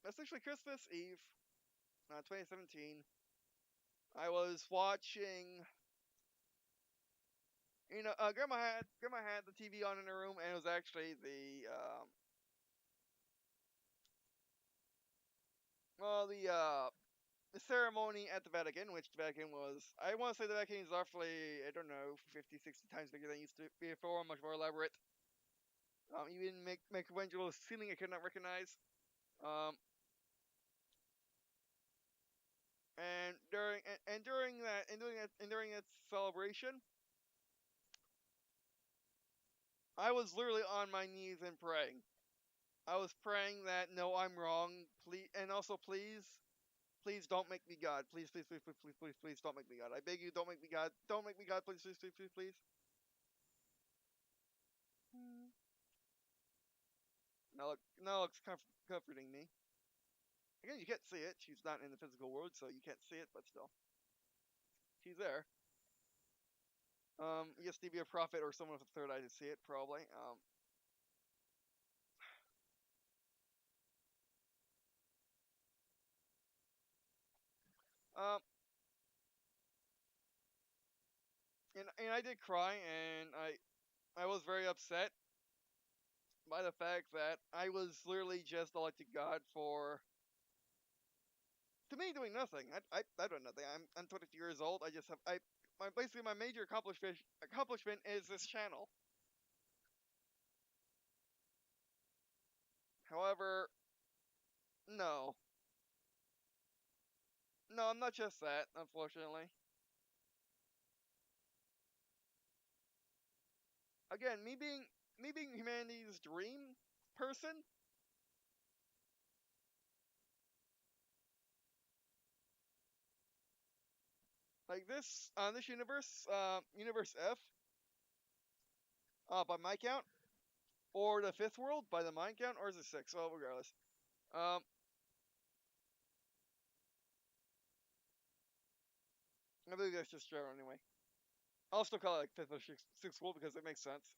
Essentially, Christmas Eve, 2017. I was watching. Grandma had the TV on in her room, and it was actually the ceremony at the Vatican, which the Vatican was. I want to say the Vatican is roughly, I don't know, 50, 60 times bigger than it used to be before, much more elaborate. Even Michelangelo ceiling I could not recognize. Um, and during that celebration, I was literally on my knees and praying. I was praying that no, I'm wrong. Please, and also please don't make me God. Please, please, please, please, please, please, please don't make me God. I beg you, don't make me God. Don't make me God. Please, please, please, please, please. Now looks comforting me. Again, you can't see it. She's not in the physical world, so you can't see it, but still, she's there. You just need to be a prophet or someone with a third eye to see it, probably. Um, and I did cry, and I was very upset by the fact that I was literally just elected God for, to me, doing nothing. I do nothing. I'm 22 years old. I just have basically my major accomplishment is this channel. However, no, no, I'm not just that. Unfortunately, again, me being humanity's dream person. Like this universe, Universe F, by my count, or the fifth world by the mind count, or is it six? Well, regardless. Um, I believe that's just general anyway. I'll still call it like fifth or sixth world because it makes sense.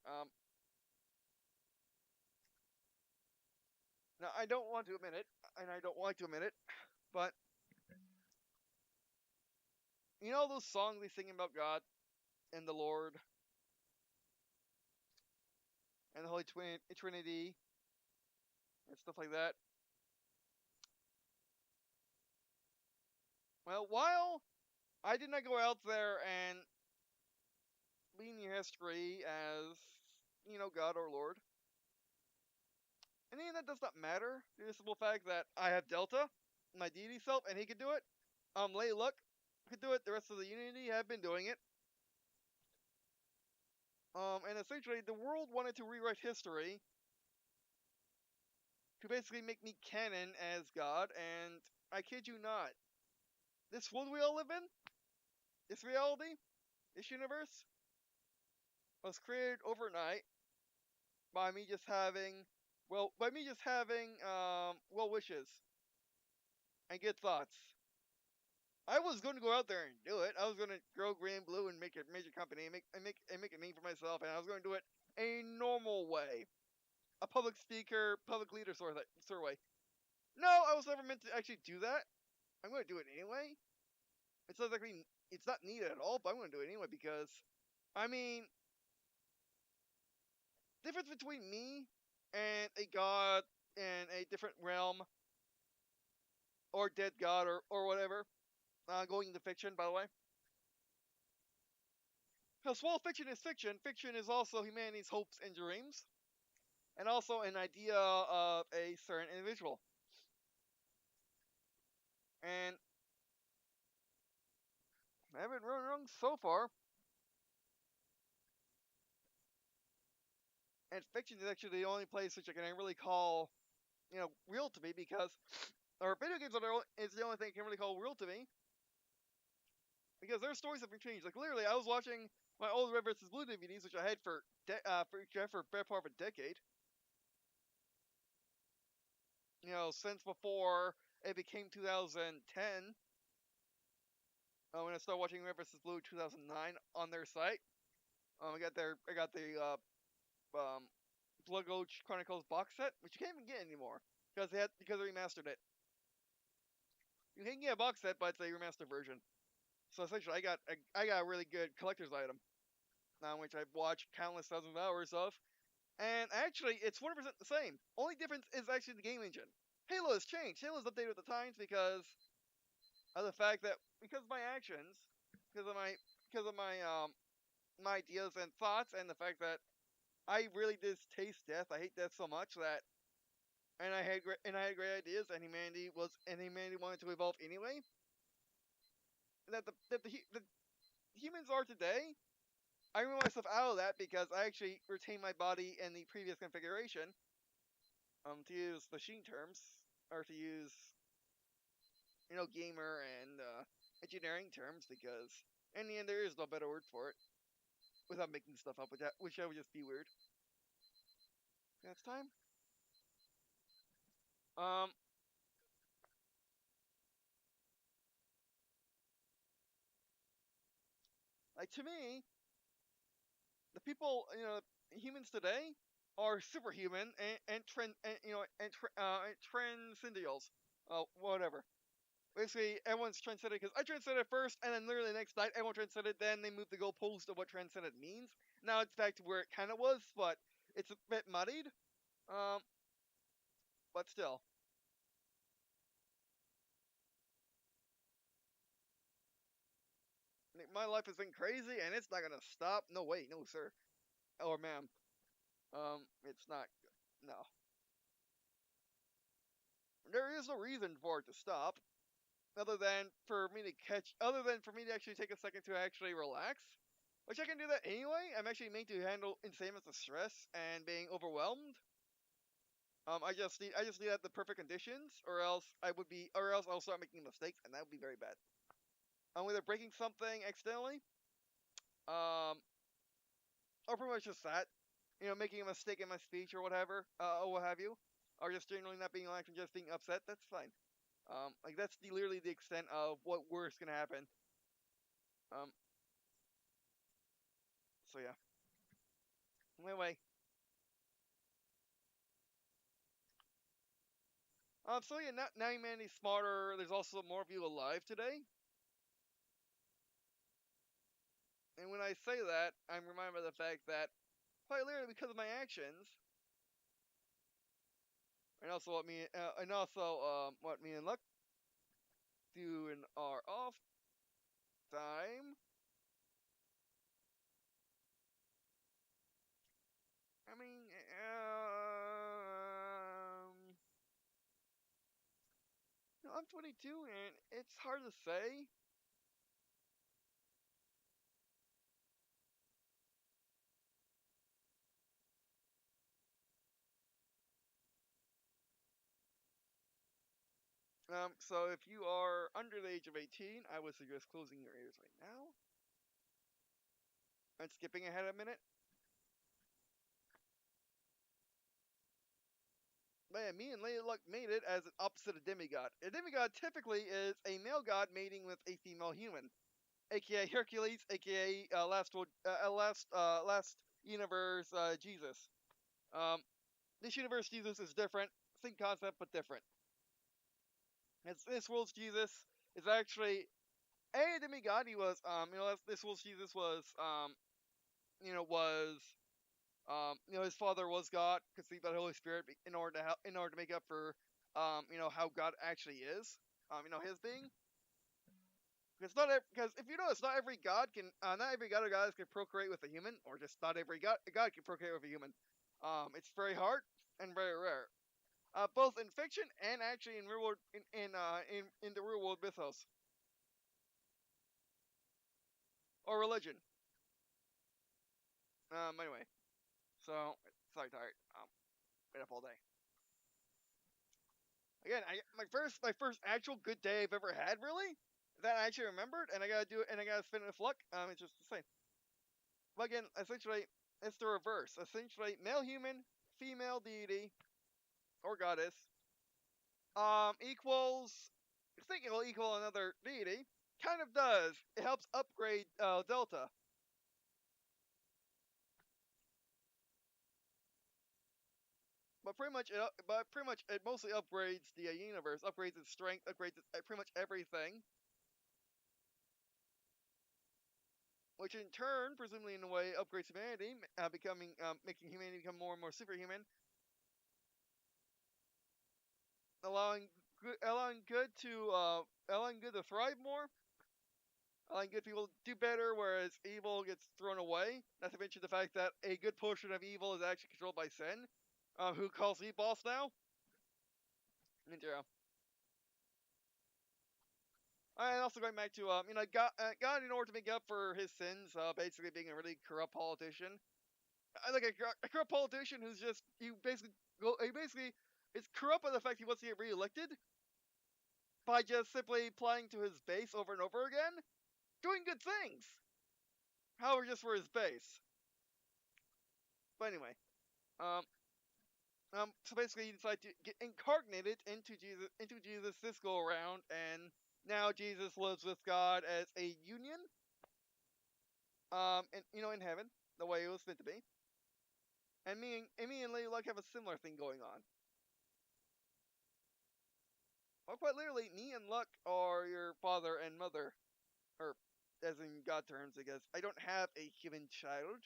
Now I don't want to admit it, and I don't like to admit it, but you know those songs they sing about God and the Lord and the Holy Trinity and stuff like that. Well, while I did not go out there and lean your history as God or Lord, and even that does not matter. The simple fact that I have Delta, my deity self, and he could do it. Lay Luck could do it. The rest of the Unity have been doing it. And essentially, the world wanted to rewrite history to basically make me canon as God, and I kid you not, this world we all live in, this reality, this universe, was created overnight by me just having, well wishes and good thoughts. I was going to go out there and do it. I was going to grow Green&Blue and make a major company and make a name for myself, and I was going to do it a normal way, a public speaker, public leader sort of way. No, I was never meant to actually do that. I'm going to do it anyway. It's not exactly, it's not needed at all, but I'm going to do it anyway because, I mean, difference between me and a god in a different realm or dead god or whatever, going into fiction, by the way. Because while fiction is also humanity's hopes and dreams, and also an idea of a certain individual. And I haven't run wrong so far. And fiction is actually the only place which I can really call, real to me because, or video games is the only thing I can really call real to me because their stories have been changed. Like literally, I was watching my old Red vs. Blue DVDs, which I had for a better part of a decade. Since before it became 2010. When I started watching Red vs. Blue 2009 on their site. I got the Blood Gulch Chronicles box set, which you can't even get anymore because they remastered it. You can get a box set, but it's a remastered version. So essentially, I got a really good collector's item, which I've watched countless thousands of hours of, and actually, it's 100% the same. Only difference is actually the game engine. Halo has changed. Halo's updated with the times because of the fact that because of my actions, because of my ideas and thoughts, and the fact that I really distaste death. I hate death so much that, and I had great ideas, and humanity wanted to evolve anyway. The humans are today. I remove myself out of that because I actually retain my body in the previous configuration. To use machine terms, or to use gamer and engineering terms, because in the end there is no better word for it without making stuff up, which that would just be weird. That's time. Um, like to me, the people, humans today are superhuman and transcendendials. Whatever. Basically, everyone's transcended because I transcended first, and then literally the next night everyone transcended. Then they moved the goalpost of what transcended means. Now it's back to where it kind of was, but it's a bit muddied. Um, but still, my life has been crazy, and it's not gonna stop. No way, no sir, or ma'am. It's not. No, there is no reason for it to stop. Other than for me to actually take a second to actually relax, which I can do that anyway. I'm actually made to handle insane amounts of stress and being overwhelmed. I just need to have the perfect conditions, or else I'll start making mistakes, and that would be very bad. I'm either breaking something accidentally, um, or pretty much just that, making a mistake in my speech or whatever, or what have you, or just generally not being relaxed and just being upset. That's fine. Like that's literally the extent of what worse can happen. Um, so yeah. Anyway, so yeah, now humanity's smarter. There's also more of you alive today. And when I say that, I'm reminded by the fact that quite literally because of my actions, and also what me and Luck do in our off time. I mean, I'm 22, and it's hard to say. So if you are under the age of 18, I would suggest closing your ears right now and skipping ahead a minute. But yeah, me and Lady Luck made it as an opposite of demigod. A demigod typically is a male god mating with a female human, aka Hercules, aka last universe Jesus. Um, this universe Jesus is different, same concept but different. This world's Jesus is actually a demigod. He was this world's Jesus was was his father was God, conceived by the Holy Spirit in order to make up for how God actually is, his being. Because if you notice, not every god or goddess can procreate with a human, or just not every god can procreate with a human. It's very hard and very rare. both in fiction and actually in real world in the real world mythos or religion. Anyway, so sorry, tired. Been up all day. Again, my first actual good day I've ever had, really, that I actually remembered, and I gotta do it, and I gotta spin it with luck. It's just the same. But again, essentially, it's the reverse. Essentially, male human, female deity or goddess, equals. You think it'll equal another deity? Kind of does. It helps upgrade Delta. But pretty much it mostly upgrades the universe, upgrades its strength, upgrades pretty much everything, which in turn, presumably in a way, upgrades humanity, making humanity become more and more superhuman, allowing good to thrive more, allowing good people to do better, whereas evil gets thrown away. Not to mention the fact that a good portion of evil is actually controlled by sin, who calls me boss now. And yeah. And also going back to God in order to make up for his sins, basically being a really corrupt politician. Like a corrupt politician who's just he basically is corrupt by the fact he wants to get reelected by just simply playing to his base over and over again, doing good things. However, just for his base. But anyway, um, so basically, he decided to get incarnated into Jesus this go around, and now Jesus lives with God as a union, and in heaven, the way it was meant to be. And me and Lady Luck have a similar thing going on. Well, quite literally, me and Luck are your father and mother, or as in God terms, I guess. I don't have a human child.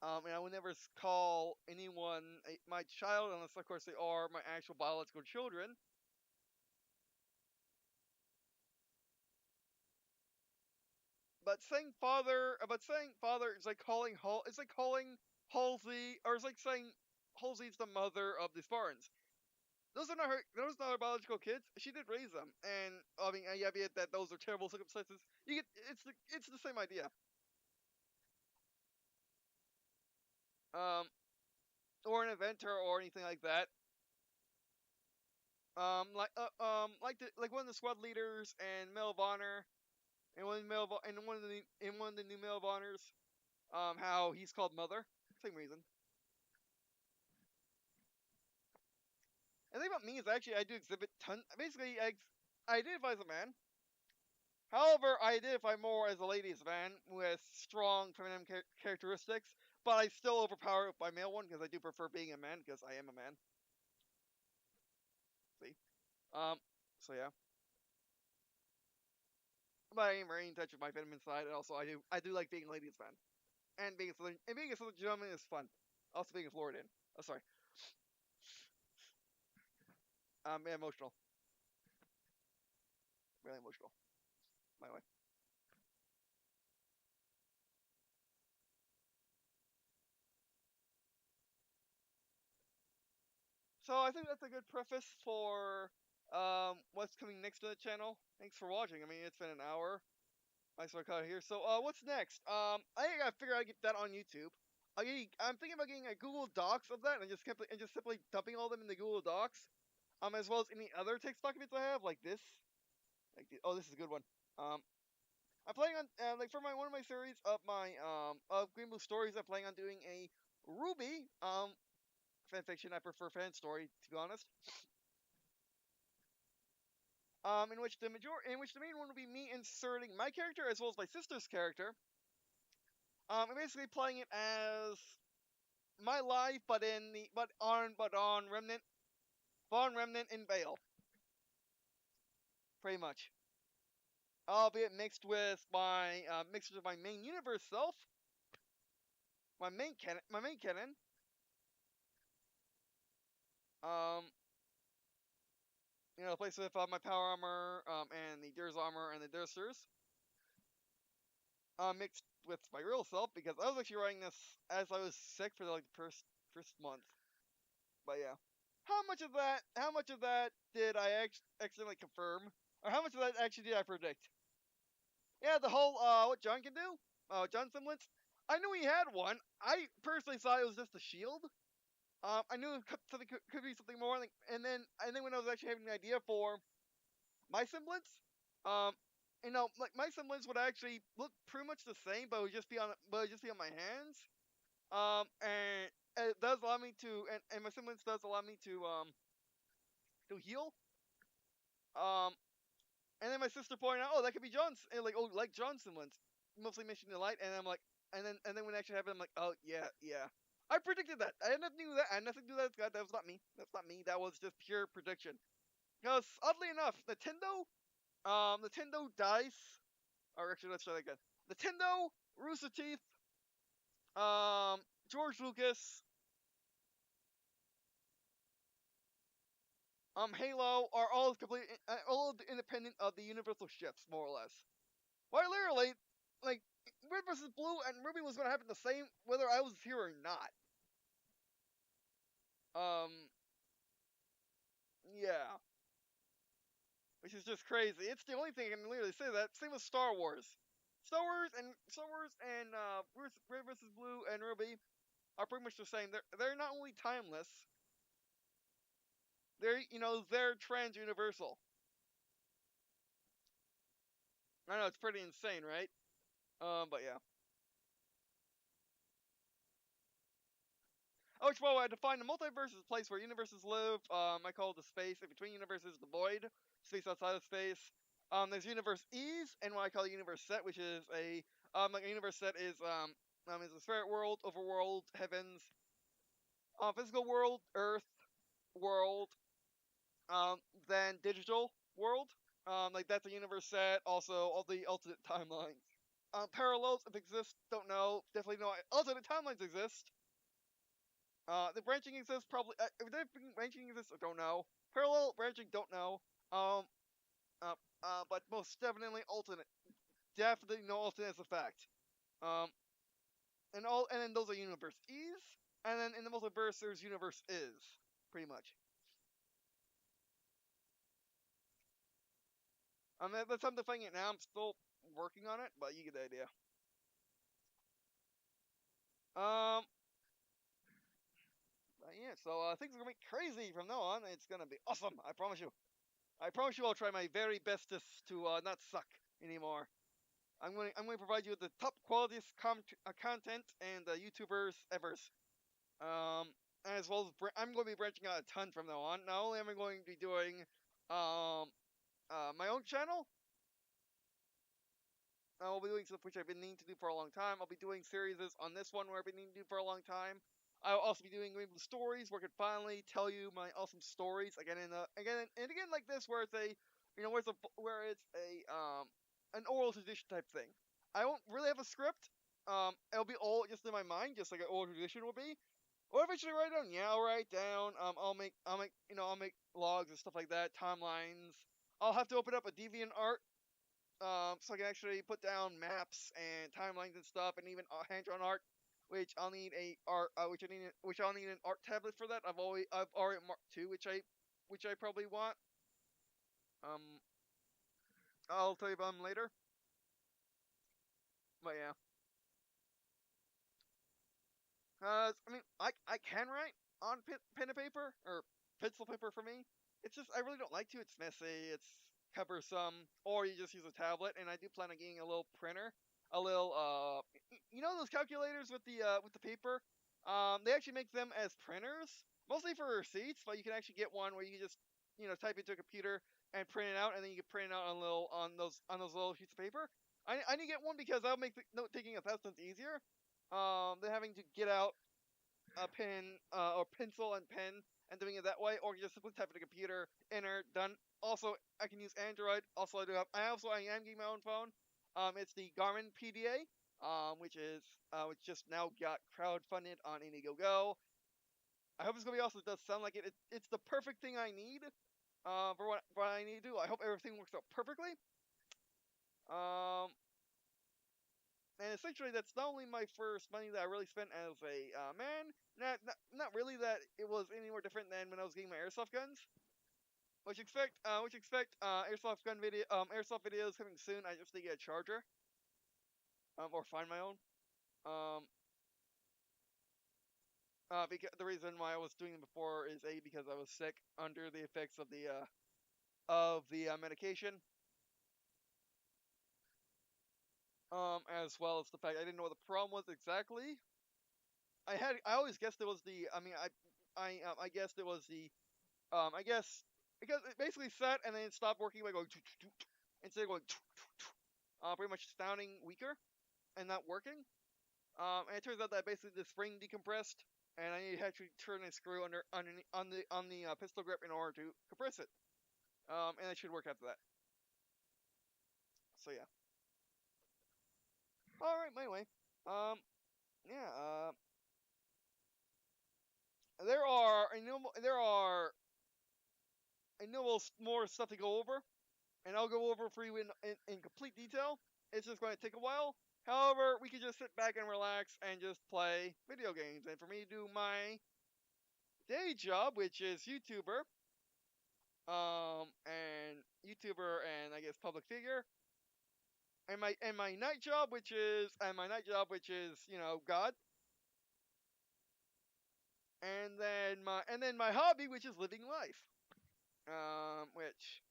And I would never call anyone my child unless, of course, they are my actual biological children. But saying father is like calling Halsey, or it's like saying Halsey's the mother of the Spartans. Those are not her biological kids. She did raise them, and I mean, yeah, be it that those are terrible circumstances. It's the same idea. Um, or an inventor or anything like that. Like one of the squad leaders and Medal of Honor, and one of the new Medal of Honors. How he's called Mother. Same reason. And the thing about me is actually I do exhibit Basically, I identify as a man. However, I identify more as a ladies' man with strong feminine characteristics, but I still overpower my male one because I do prefer being a man because I am a man. See, um, so yeah. But I am very in touch with my feminine side, and also I do like being a ladies' man, and being a southern gentleman is fun. Also being a Floridian. Oh, sorry. Yeah, emotional, really emotional. By the way. So I think that's a good preface for what's coming next to the channel. Thanks for watching. I mean, it's been an hour. Nice work out here. So what's next? I think I gotta figure out how to get that on YouTube. I'm thinking about getting a Google Docs of that and just simply dumping all of them in the Google Docs. As well as any other text documents I have, like this. Oh, this is a good one. I'm planning on like for my one of my series of Green Blue stories. I'm planning on doing a Ruby fan fiction. I prefer fan story, to be honest. In which the main one will be me inserting my character as well as my sister's character. And basically playing it as my life, but on Remnant in Vale, pretty much. Albeit mixed with my main universe self, my main canon. Um, place with my power armor, and the Deer's armor and the Dersters, mixed with my real self because I was actually writing this as I was sick for like the first month. But yeah. How much of that did I accidentally confirm, or how much of that actually did I predict? Yeah, the whole what John can do, John semblance. I knew he had one. I personally thought it was just a shield. I knew something could be something more, and then when I was actually having an idea for my semblance, um, like my semblance would actually look pretty much the same, but it would just be on my hands. And it does allow me to, and my semblance does allow me to heal. Um, and then my sister pointed out, oh, that could be John's, and like, oh, like John's semblance, mostly mentioning the light, and I'm like, and then when it actually happened, I'm like, oh yeah, yeah. I predicted that. I had nothing to do with that. I had nothing to do with that. That was not me. That's not me. That was just pure prediction. Because oddly enough, Nintendo Dice, or actually, let's try that again. Nintendo, Rooster Teeth, um, George Lucas, Halo are all independent of the Universal shifts, more or less. Why literally, like, Red vs. Blue and Ruby was going to happen the same whether I was here or not. Yeah. Which is just crazy. It's the only thing I can literally say that. Same with Star Wars. Star Wars and Red vs. Blue and Ruby are pretty much the same. They're not only timeless, they're trans universal. I know it's pretty insane, right? But yeah. Oh, well, I define the multiverse as a place where universes live. I call the space in between universes the void, space outside of space. There's universe E's and what I call the universe set, which is like a universe set is a spirit world, overworld, heavens, physical world, Earth world, um, then digital world. Like that's a universe set. Also, all the alternate timelines. Parallels, if exist, don't know. Definitely know alternate timelines exist. The branching exists probably. If branching exists, I don't know. Parallel branching, don't know. Um, but most definitely alternate. Definitely no alternate as a fact. Um, and then those are universe E's, and then in the multiverse there's universe is, pretty much. That's I'm defining it now. I'm still working on it, but you get the idea. Um, yeah. So things are gonna be crazy from now on. It's gonna be awesome. I promise you. I promise you, I'll try my very bestest to not suck anymore. I'm going to provide you with the top qualityest content and YouTubers ever. Um, as well as I'm going to be branching out a ton from now on. Not only am I going to be doing um my own channel, I'll be doing stuff which I've been needing to do for a long time. I'll be doing series on this one where I've been needing to do for a long time. I'll also be doing Green&Blue stories where I can finally tell you my awesome stories again again like this where it's a an oral tradition type thing. I won't really have a script. It'll be all just in my mind, just like an oral tradition will be. Or eventually write down. Yeah, I'll write down. I'll make logs and stuff like that, timelines. I'll have to open up a DeviantArt so I can actually put down maps and timelines and stuff, and even hand-drawn art, which I'll need which I'll need an art tablet for that. I've already marked two, which I probably want. Um, I'll tell you about them later. But yeah, I can write on pen and paper or pencil paper for me. It's just I really don't like to. It's messy. It's cumbersome. Or you just use a tablet. And I do plan on getting a little printer, a little those calculators with the paper. They actually make them as printers, mostly for receipts. But you can actually get one where you can just type into a computer and print it out, and then you can print it out on those little sheets of paper. I need to get one because that'll make note taking 1,000 times easier. Than having to get out a pen or pencil and pen and doing it that way, or just simply type in a computer, enter, done. Also, I can use Android. Also, I am getting my own phone. It's the Garmin PDA, which just now got crowdfunded on Indiegogo. I hope it's gonna be awesome. It does sound like it. It's the perfect thing I need for what I need to do. I hope everything works out perfectly. Um, and essentially that's not only my first money that I really spent as a man. Not really that it was any more different than when I was getting my airsoft guns. Which expect airsoft videos coming soon. I just need to get a charger, or find my own. Um, because the reason why I was doing it before is because I was sick under the effects of the medication. As well as the fact I didn't know what the problem was exactly. I always guessed it was the. I mean, I guessed it was the. I guess because it basically set and then it stopped working by going instead of going pretty much sounding weaker and not working. And it turns out that basically the spring decompressed, and I need to actually turn a screw on the pistol grip in order to compress it. And it should work after that. So yeah. All right. Anyway, yeah. There are more stuff to go over, and I'll go over for you in complete detail. It's just going to take a while. However, we can just sit back and relax and just play video games. And for me to do my day job, which is YouTuber and I guess public figure, and my night job, which is God, and then my hobby, which is living life. Which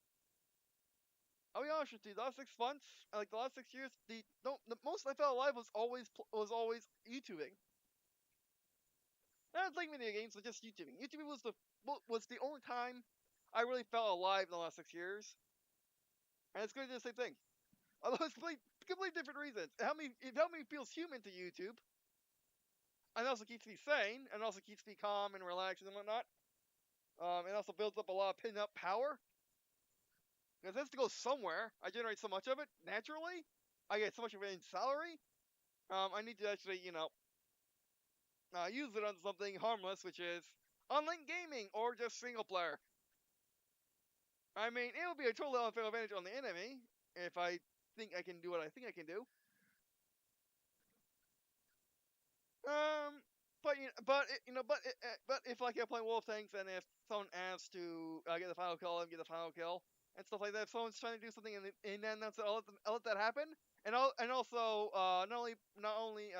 I'll be honest with you, the last 6 months, like the last 6 years, the most I felt alive was always YouTubing. Not playing video games, but just YouTubing. YouTubing was the only time I really felt alive in the last 6 years, and it's going to do the same thing. Although it's completely different reasons. It helped me feels human to YouTube, and also keeps me sane, and also keeps me calm and relaxed and whatnot. It also builds up a lot of pin-up power. Because it has to go somewhere. I generate so much of it naturally. I get so much of it in salary. I need to actually, use it on something harmless, which is online gaming or just single player. I mean, it will be a total unfair advantage on the enemy if I think I can do what I think I can do. But if like you're playing Wolf Tanks and if someone asks to get the final kill and get the final kill and stuff like that, if someone's trying to do something and then I'll let that happen, and also not only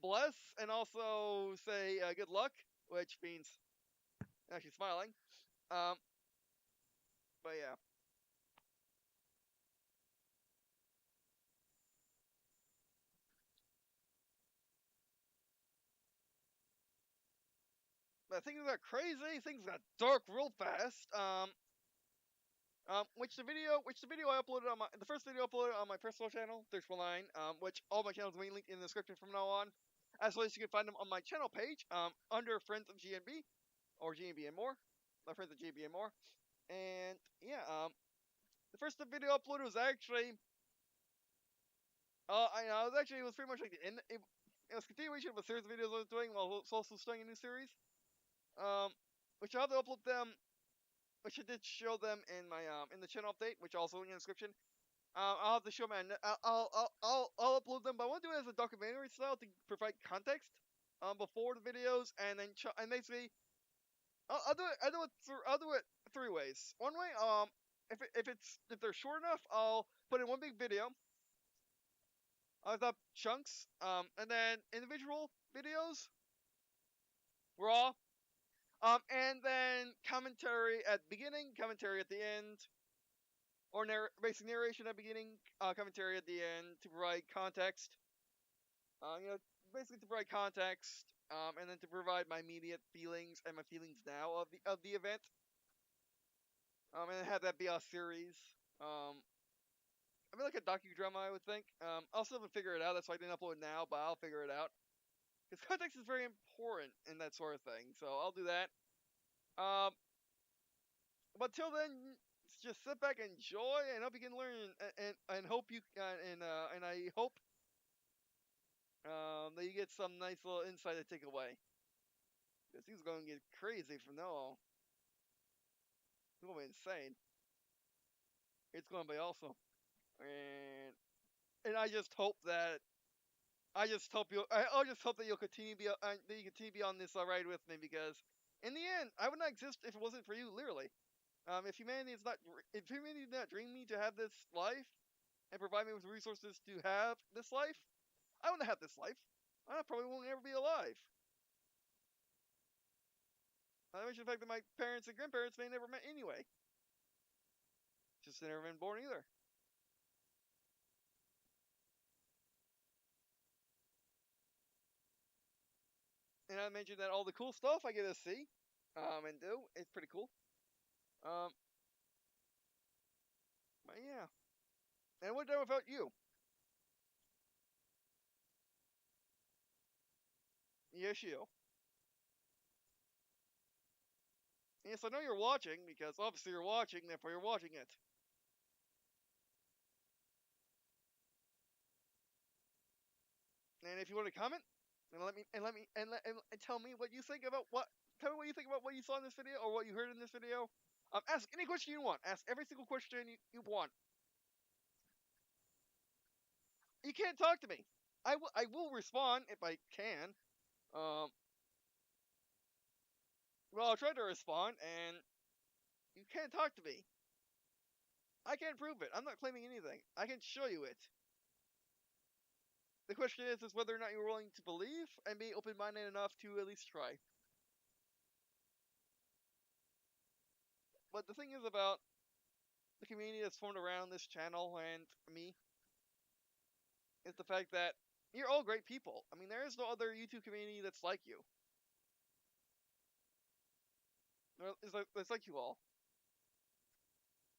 bless and also say good luck, which means actually smiling. Um, but yeah. But things got crazy. Things got dark real fast. Which the video I uploaded on the first video I uploaded on my personal channel, 349, which all my channels will be linked in the description from now on, as well as you can find them on my channel page, under Friends of GNB, or GNB and More, my friends of GNB and More, and yeah, the first video I uploaded was actually, it was pretty much like it was a continuation of a series of videos I was doing while also starting a new series, which I'll have to upload them, which I did show them in my in the channel update, which also in the description. I'll have to show my. I'll upload them, but I want to do it as a documentary style to provide context before the videos, and then and basically I'll do it. I'll do it three ways. One way, if they're short enough, I'll put in one big video. I'll have chunks, and then individual videos, raw, and then commentary at the beginning, commentary at the end, or basic narration at the beginning, commentary at the end to provide context. Basically to provide context, and then to provide my immediate feelings and my feelings now of the event. And have that be a series. I mean, like a docudrama, I would think. I'll still have to figure it out. That's why I didn't upload now, but I'll figure it out. Because context is very important in that sort of thing. So I'll do that. But till then, just sit back and enjoy, and hope you can learn, and hope you and I hope that you get some nice little insight to take away. Because things are going to get crazy from now on. It's going to be insane. It's going to be awesome. And and I just hope that I'll just hope that you'll continue to be that you continue to be on this ride with me, because in the end, I would not exist if it wasn't for you. Literally, if humanity did not dream me to have this life and provide me with resources to have this life, I wouldn't have this life. I probably won't ever be alive. Not to mention the fact that my parents and grandparents may never met anyway. Just never been born either. And I mentioned that all the cool stuff I get to see, and do, it's pretty cool. Um, but yeah. And what about you? Yes, you. Yes, I know you're watching, because obviously you're watching, therefore you're watching it. And if you want to comment, and tell me what you think about what tell me what you think about what you saw in this video or what you heard in this video. Ask any question you want. Ask every single question you want. You can't talk to me. I will respond if I can. Um, well, I'll try to respond, and you can't talk to me. I can't prove it. I'm not claiming anything. I can show you it. The question is whether or not you're willing to believe and be open-minded enough to at least try. But the thing is about the community that's formed around this channel and me is the fact that you're all great people. I mean, there is no other YouTube community that's like you. It's like you all.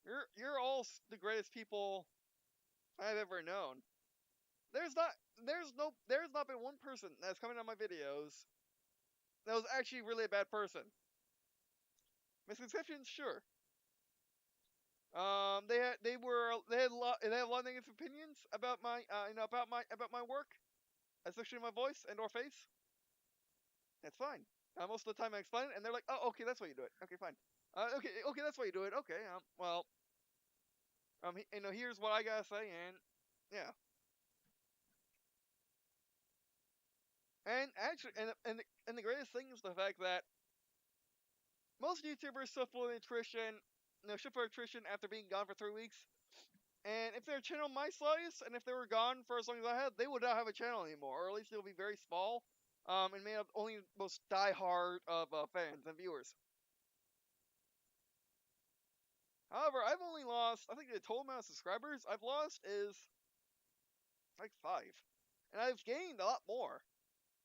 You're all the greatest people I've ever known. There's not there's not been one person that's coming on my videos that was actually really a bad person. Misconceptions, sure. They had a lot of negative opinions about my about my work, especially my voice and or face. That's fine. Most of the time I explain it, and they're like, "Oh, okay, that's why you do it. Okay, fine. Okay, that's why you do it. Okay, well, here's what I gotta say, and yeah." And actually, and the greatest thing is the fact that most YouTubers suffer with attrition, suffer attrition after being gone for 3 weeks. And if their channel my size, and if they were gone for as long as I had, they would not have a channel anymore, or at least it would be very small, and made up only the most diehard of fans and viewers. However, I've only lost, I think the total amount of subscribers I've lost is like 5. And I've gained a lot more.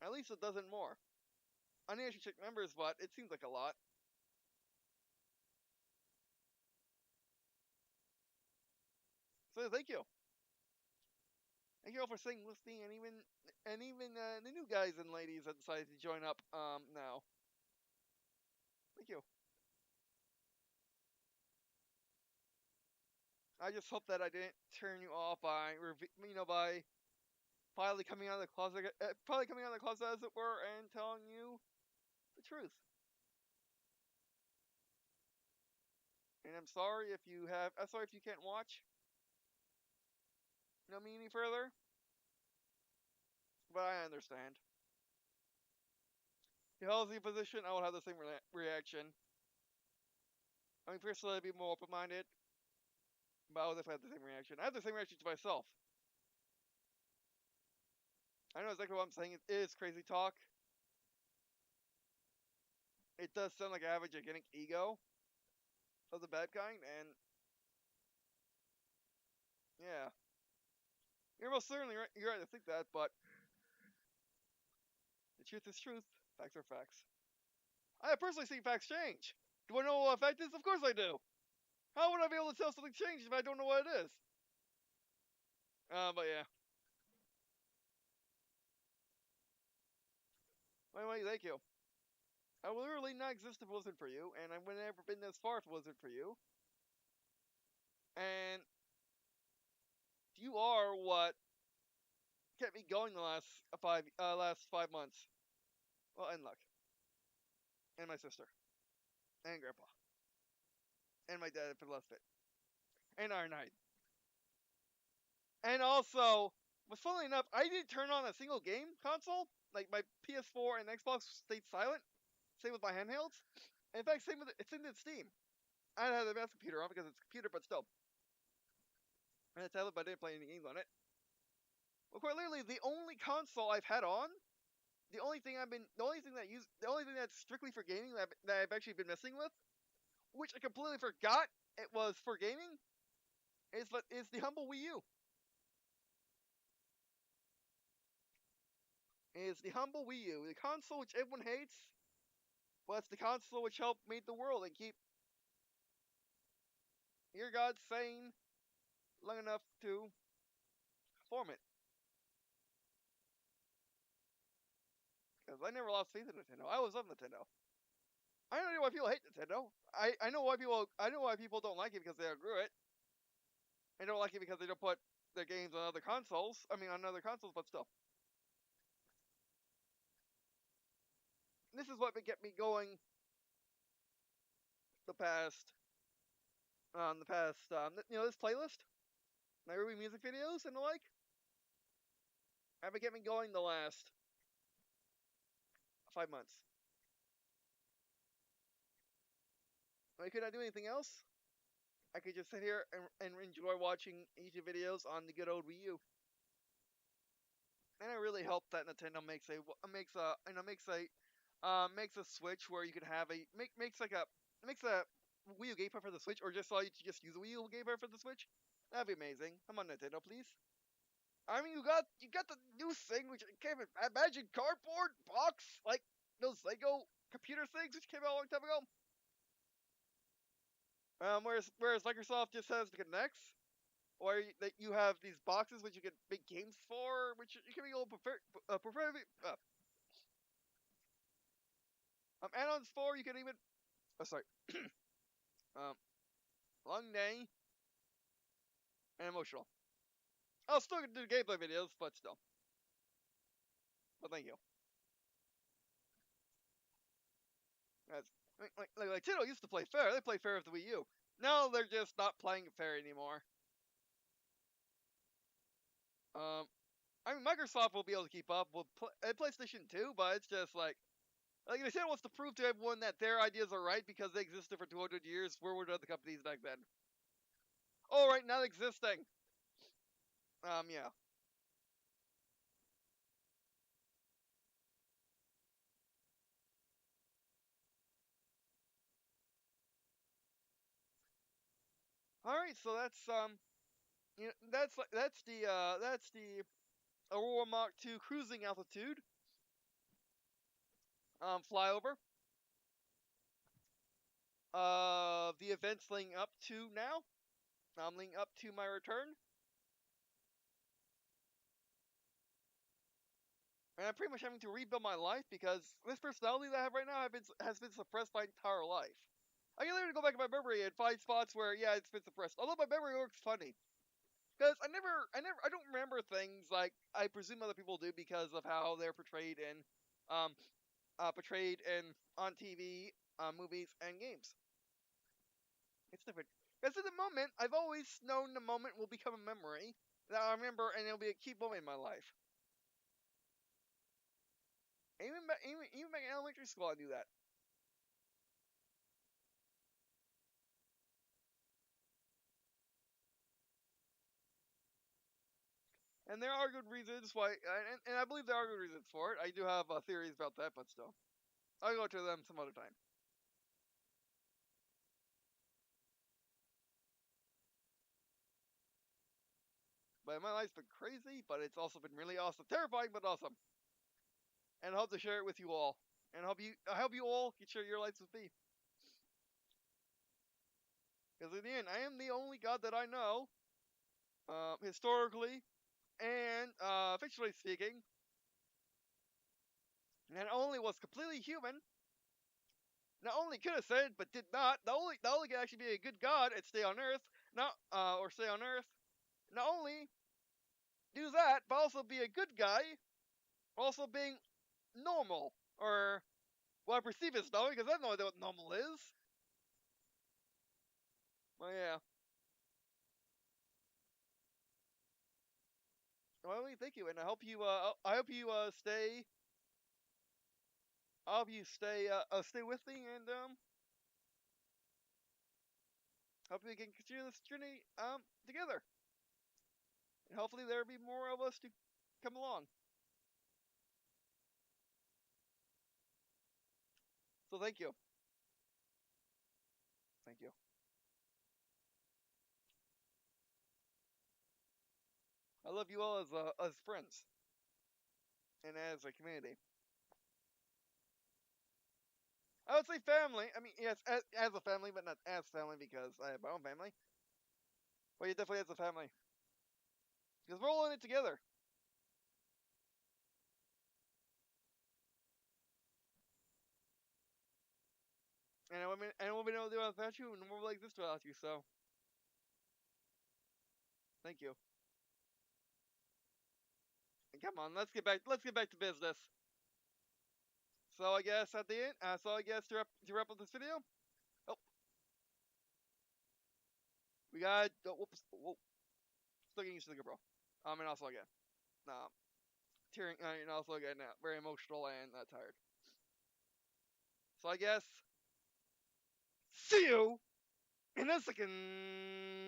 At least a dozen more. I need to actually check numbers, but it seems like a lot. So thank you. Thank you all for staying listening, and even the new guys and ladies that decided to join up now. Thank you. I just hope that I didn't turn you off by by finally coming out of the closet, as it were, and telling you the truth. And I'm sorry if you can't watch. Me any further, but I understand. If I was in your position, I would have the same reaction. I mean, personally, I'd be more open-minded, but I would have had the same reaction. I have the same reaction to myself. I know exactly what I'm saying. It is crazy talk. It does sound like I have a gigantic ego of the bad kind, and yeah. You're most certainly right. You're right to think that, but the truth is truth. Facts are facts. I have personally seen facts change. Do I know what a fact is? Of course I do. How would I be able to tell something changed if I don't know what it is? But yeah. Anyway, thank you. I would literally not exist if it wasn't for you, and I would never been this far if it wasn't for you. And you are what kept me going the last 5 months. Well, and luck, and my sister, and grandpa, and my dad for the last bit, and our night. And also, was funnily enough, I didn't turn on a single game console. Like my PS4 and Xbox stayed silent. Same with my handhelds. In fact, same with it's in Steam. I had the best computer on because it's a computer, but still. I had a tablet, but I didn't play any games on it. Well, quite literally, the only console I've had on, the only thing that's strictly for gaming that I've actually been messing with, which I completely forgot it was for gaming, is the humble Wii U. Is the humble Wii U, the console which everyone hates, but it's the console which helped make the world and keep your God sane long enough to form it. Because I never lost faith in Nintendo. I always loved Nintendo. I don't know why people hate Nintendo. I know why people don't like it because they outgrew it. They don't like it because they don't put their games on other consoles. I mean, on other consoles, but still. This is what would get me going the past, this playlist, my Ruby music videos and the like. Have been getting me going the last 5 months. I could not do anything else. I could just sit here and enjoy watching YouTube videos on the good old Wii U. And I really hope that Nintendo makes a Switch where you can have makes a Wii U gamepad for the Switch, or just so you just use a Wii U gamepad for the Switch. That'd be amazing. Come on, Nintendo, please. I mean, you got the new thing, which came in Imagine cardboard box, like those Lego computer things, which came out a long time ago. Whereas Microsoft just has the Kinects, or that you have these boxes which you can make games for, which you can be a little add-ons for. You can even, sorry, long day and emotional. I'll still do gameplay videos, but still. But thank you. That's like Nintendo used to play fair. They play fair with the Wii U. Now they're just not playing fair anymore. I mean, Microsoft will be able to keep up with PlayStation 2, but it's just like Nintendo wants to prove to everyone that their ideas are right because they existed for 200 years. Where were the other companies back then? Oh, right, not existing. Yeah. All right, so that's the Aurora Mach 2 cruising altitude flyover. The events leading up to now. Leading up to my return. And I'm pretty much having to rebuild my life because this personality that I have right now has been suppressed my entire life. I can literally go back in my memory and find spots where, yeah, it's been suppressed. Although my memory works funny. Because I don't remember things like I presume other people do because of how they're portrayed on TV, movies, and games. It's different. Because in the moment, I've always known the moment will become a memory that I remember, and it'll be a key moment in my life. Even back in elementary school, I knew that. And there are good reasons why, and I believe there are good reasons for it. I do have theories about that, but still, I'll go to them some other time. But my life's been crazy, but it's also been really awesome, terrifying, but awesome. And I hope to share it with you all. And I hope you all can share your lives with me. Because in the end, I am the only god that I know, historically and fictionally speaking, not only was completely human, not only could have said but did not. The only can actually be a good god and stay on Earth, or stay on Earth. Not only do that, but also be a good guy, also being normal, or what I perceive as normal, because I have no idea what normal is. Well, yeah. Well, thank you, and I hope you stay. I hope you stay with me, and hope we can continue this journey together, and hopefully there'll be more of us to come along. So thank you, thank you. I love you all as friends and as a community. I would say family. I mean, yes, as a family, but not as family because I have my own family. But yeah, definitely as a family because we're all in it together. And I won't be able to do it without you, and more like this without you. So thank you. And come on, let's get back to business. So I guess at the end, so I guess to wrap up this video, oh, we got whoops, whoa, still getting used to the GoPro. And also again, tearing, and also again, very emotional and tired. So I guess see you in a second.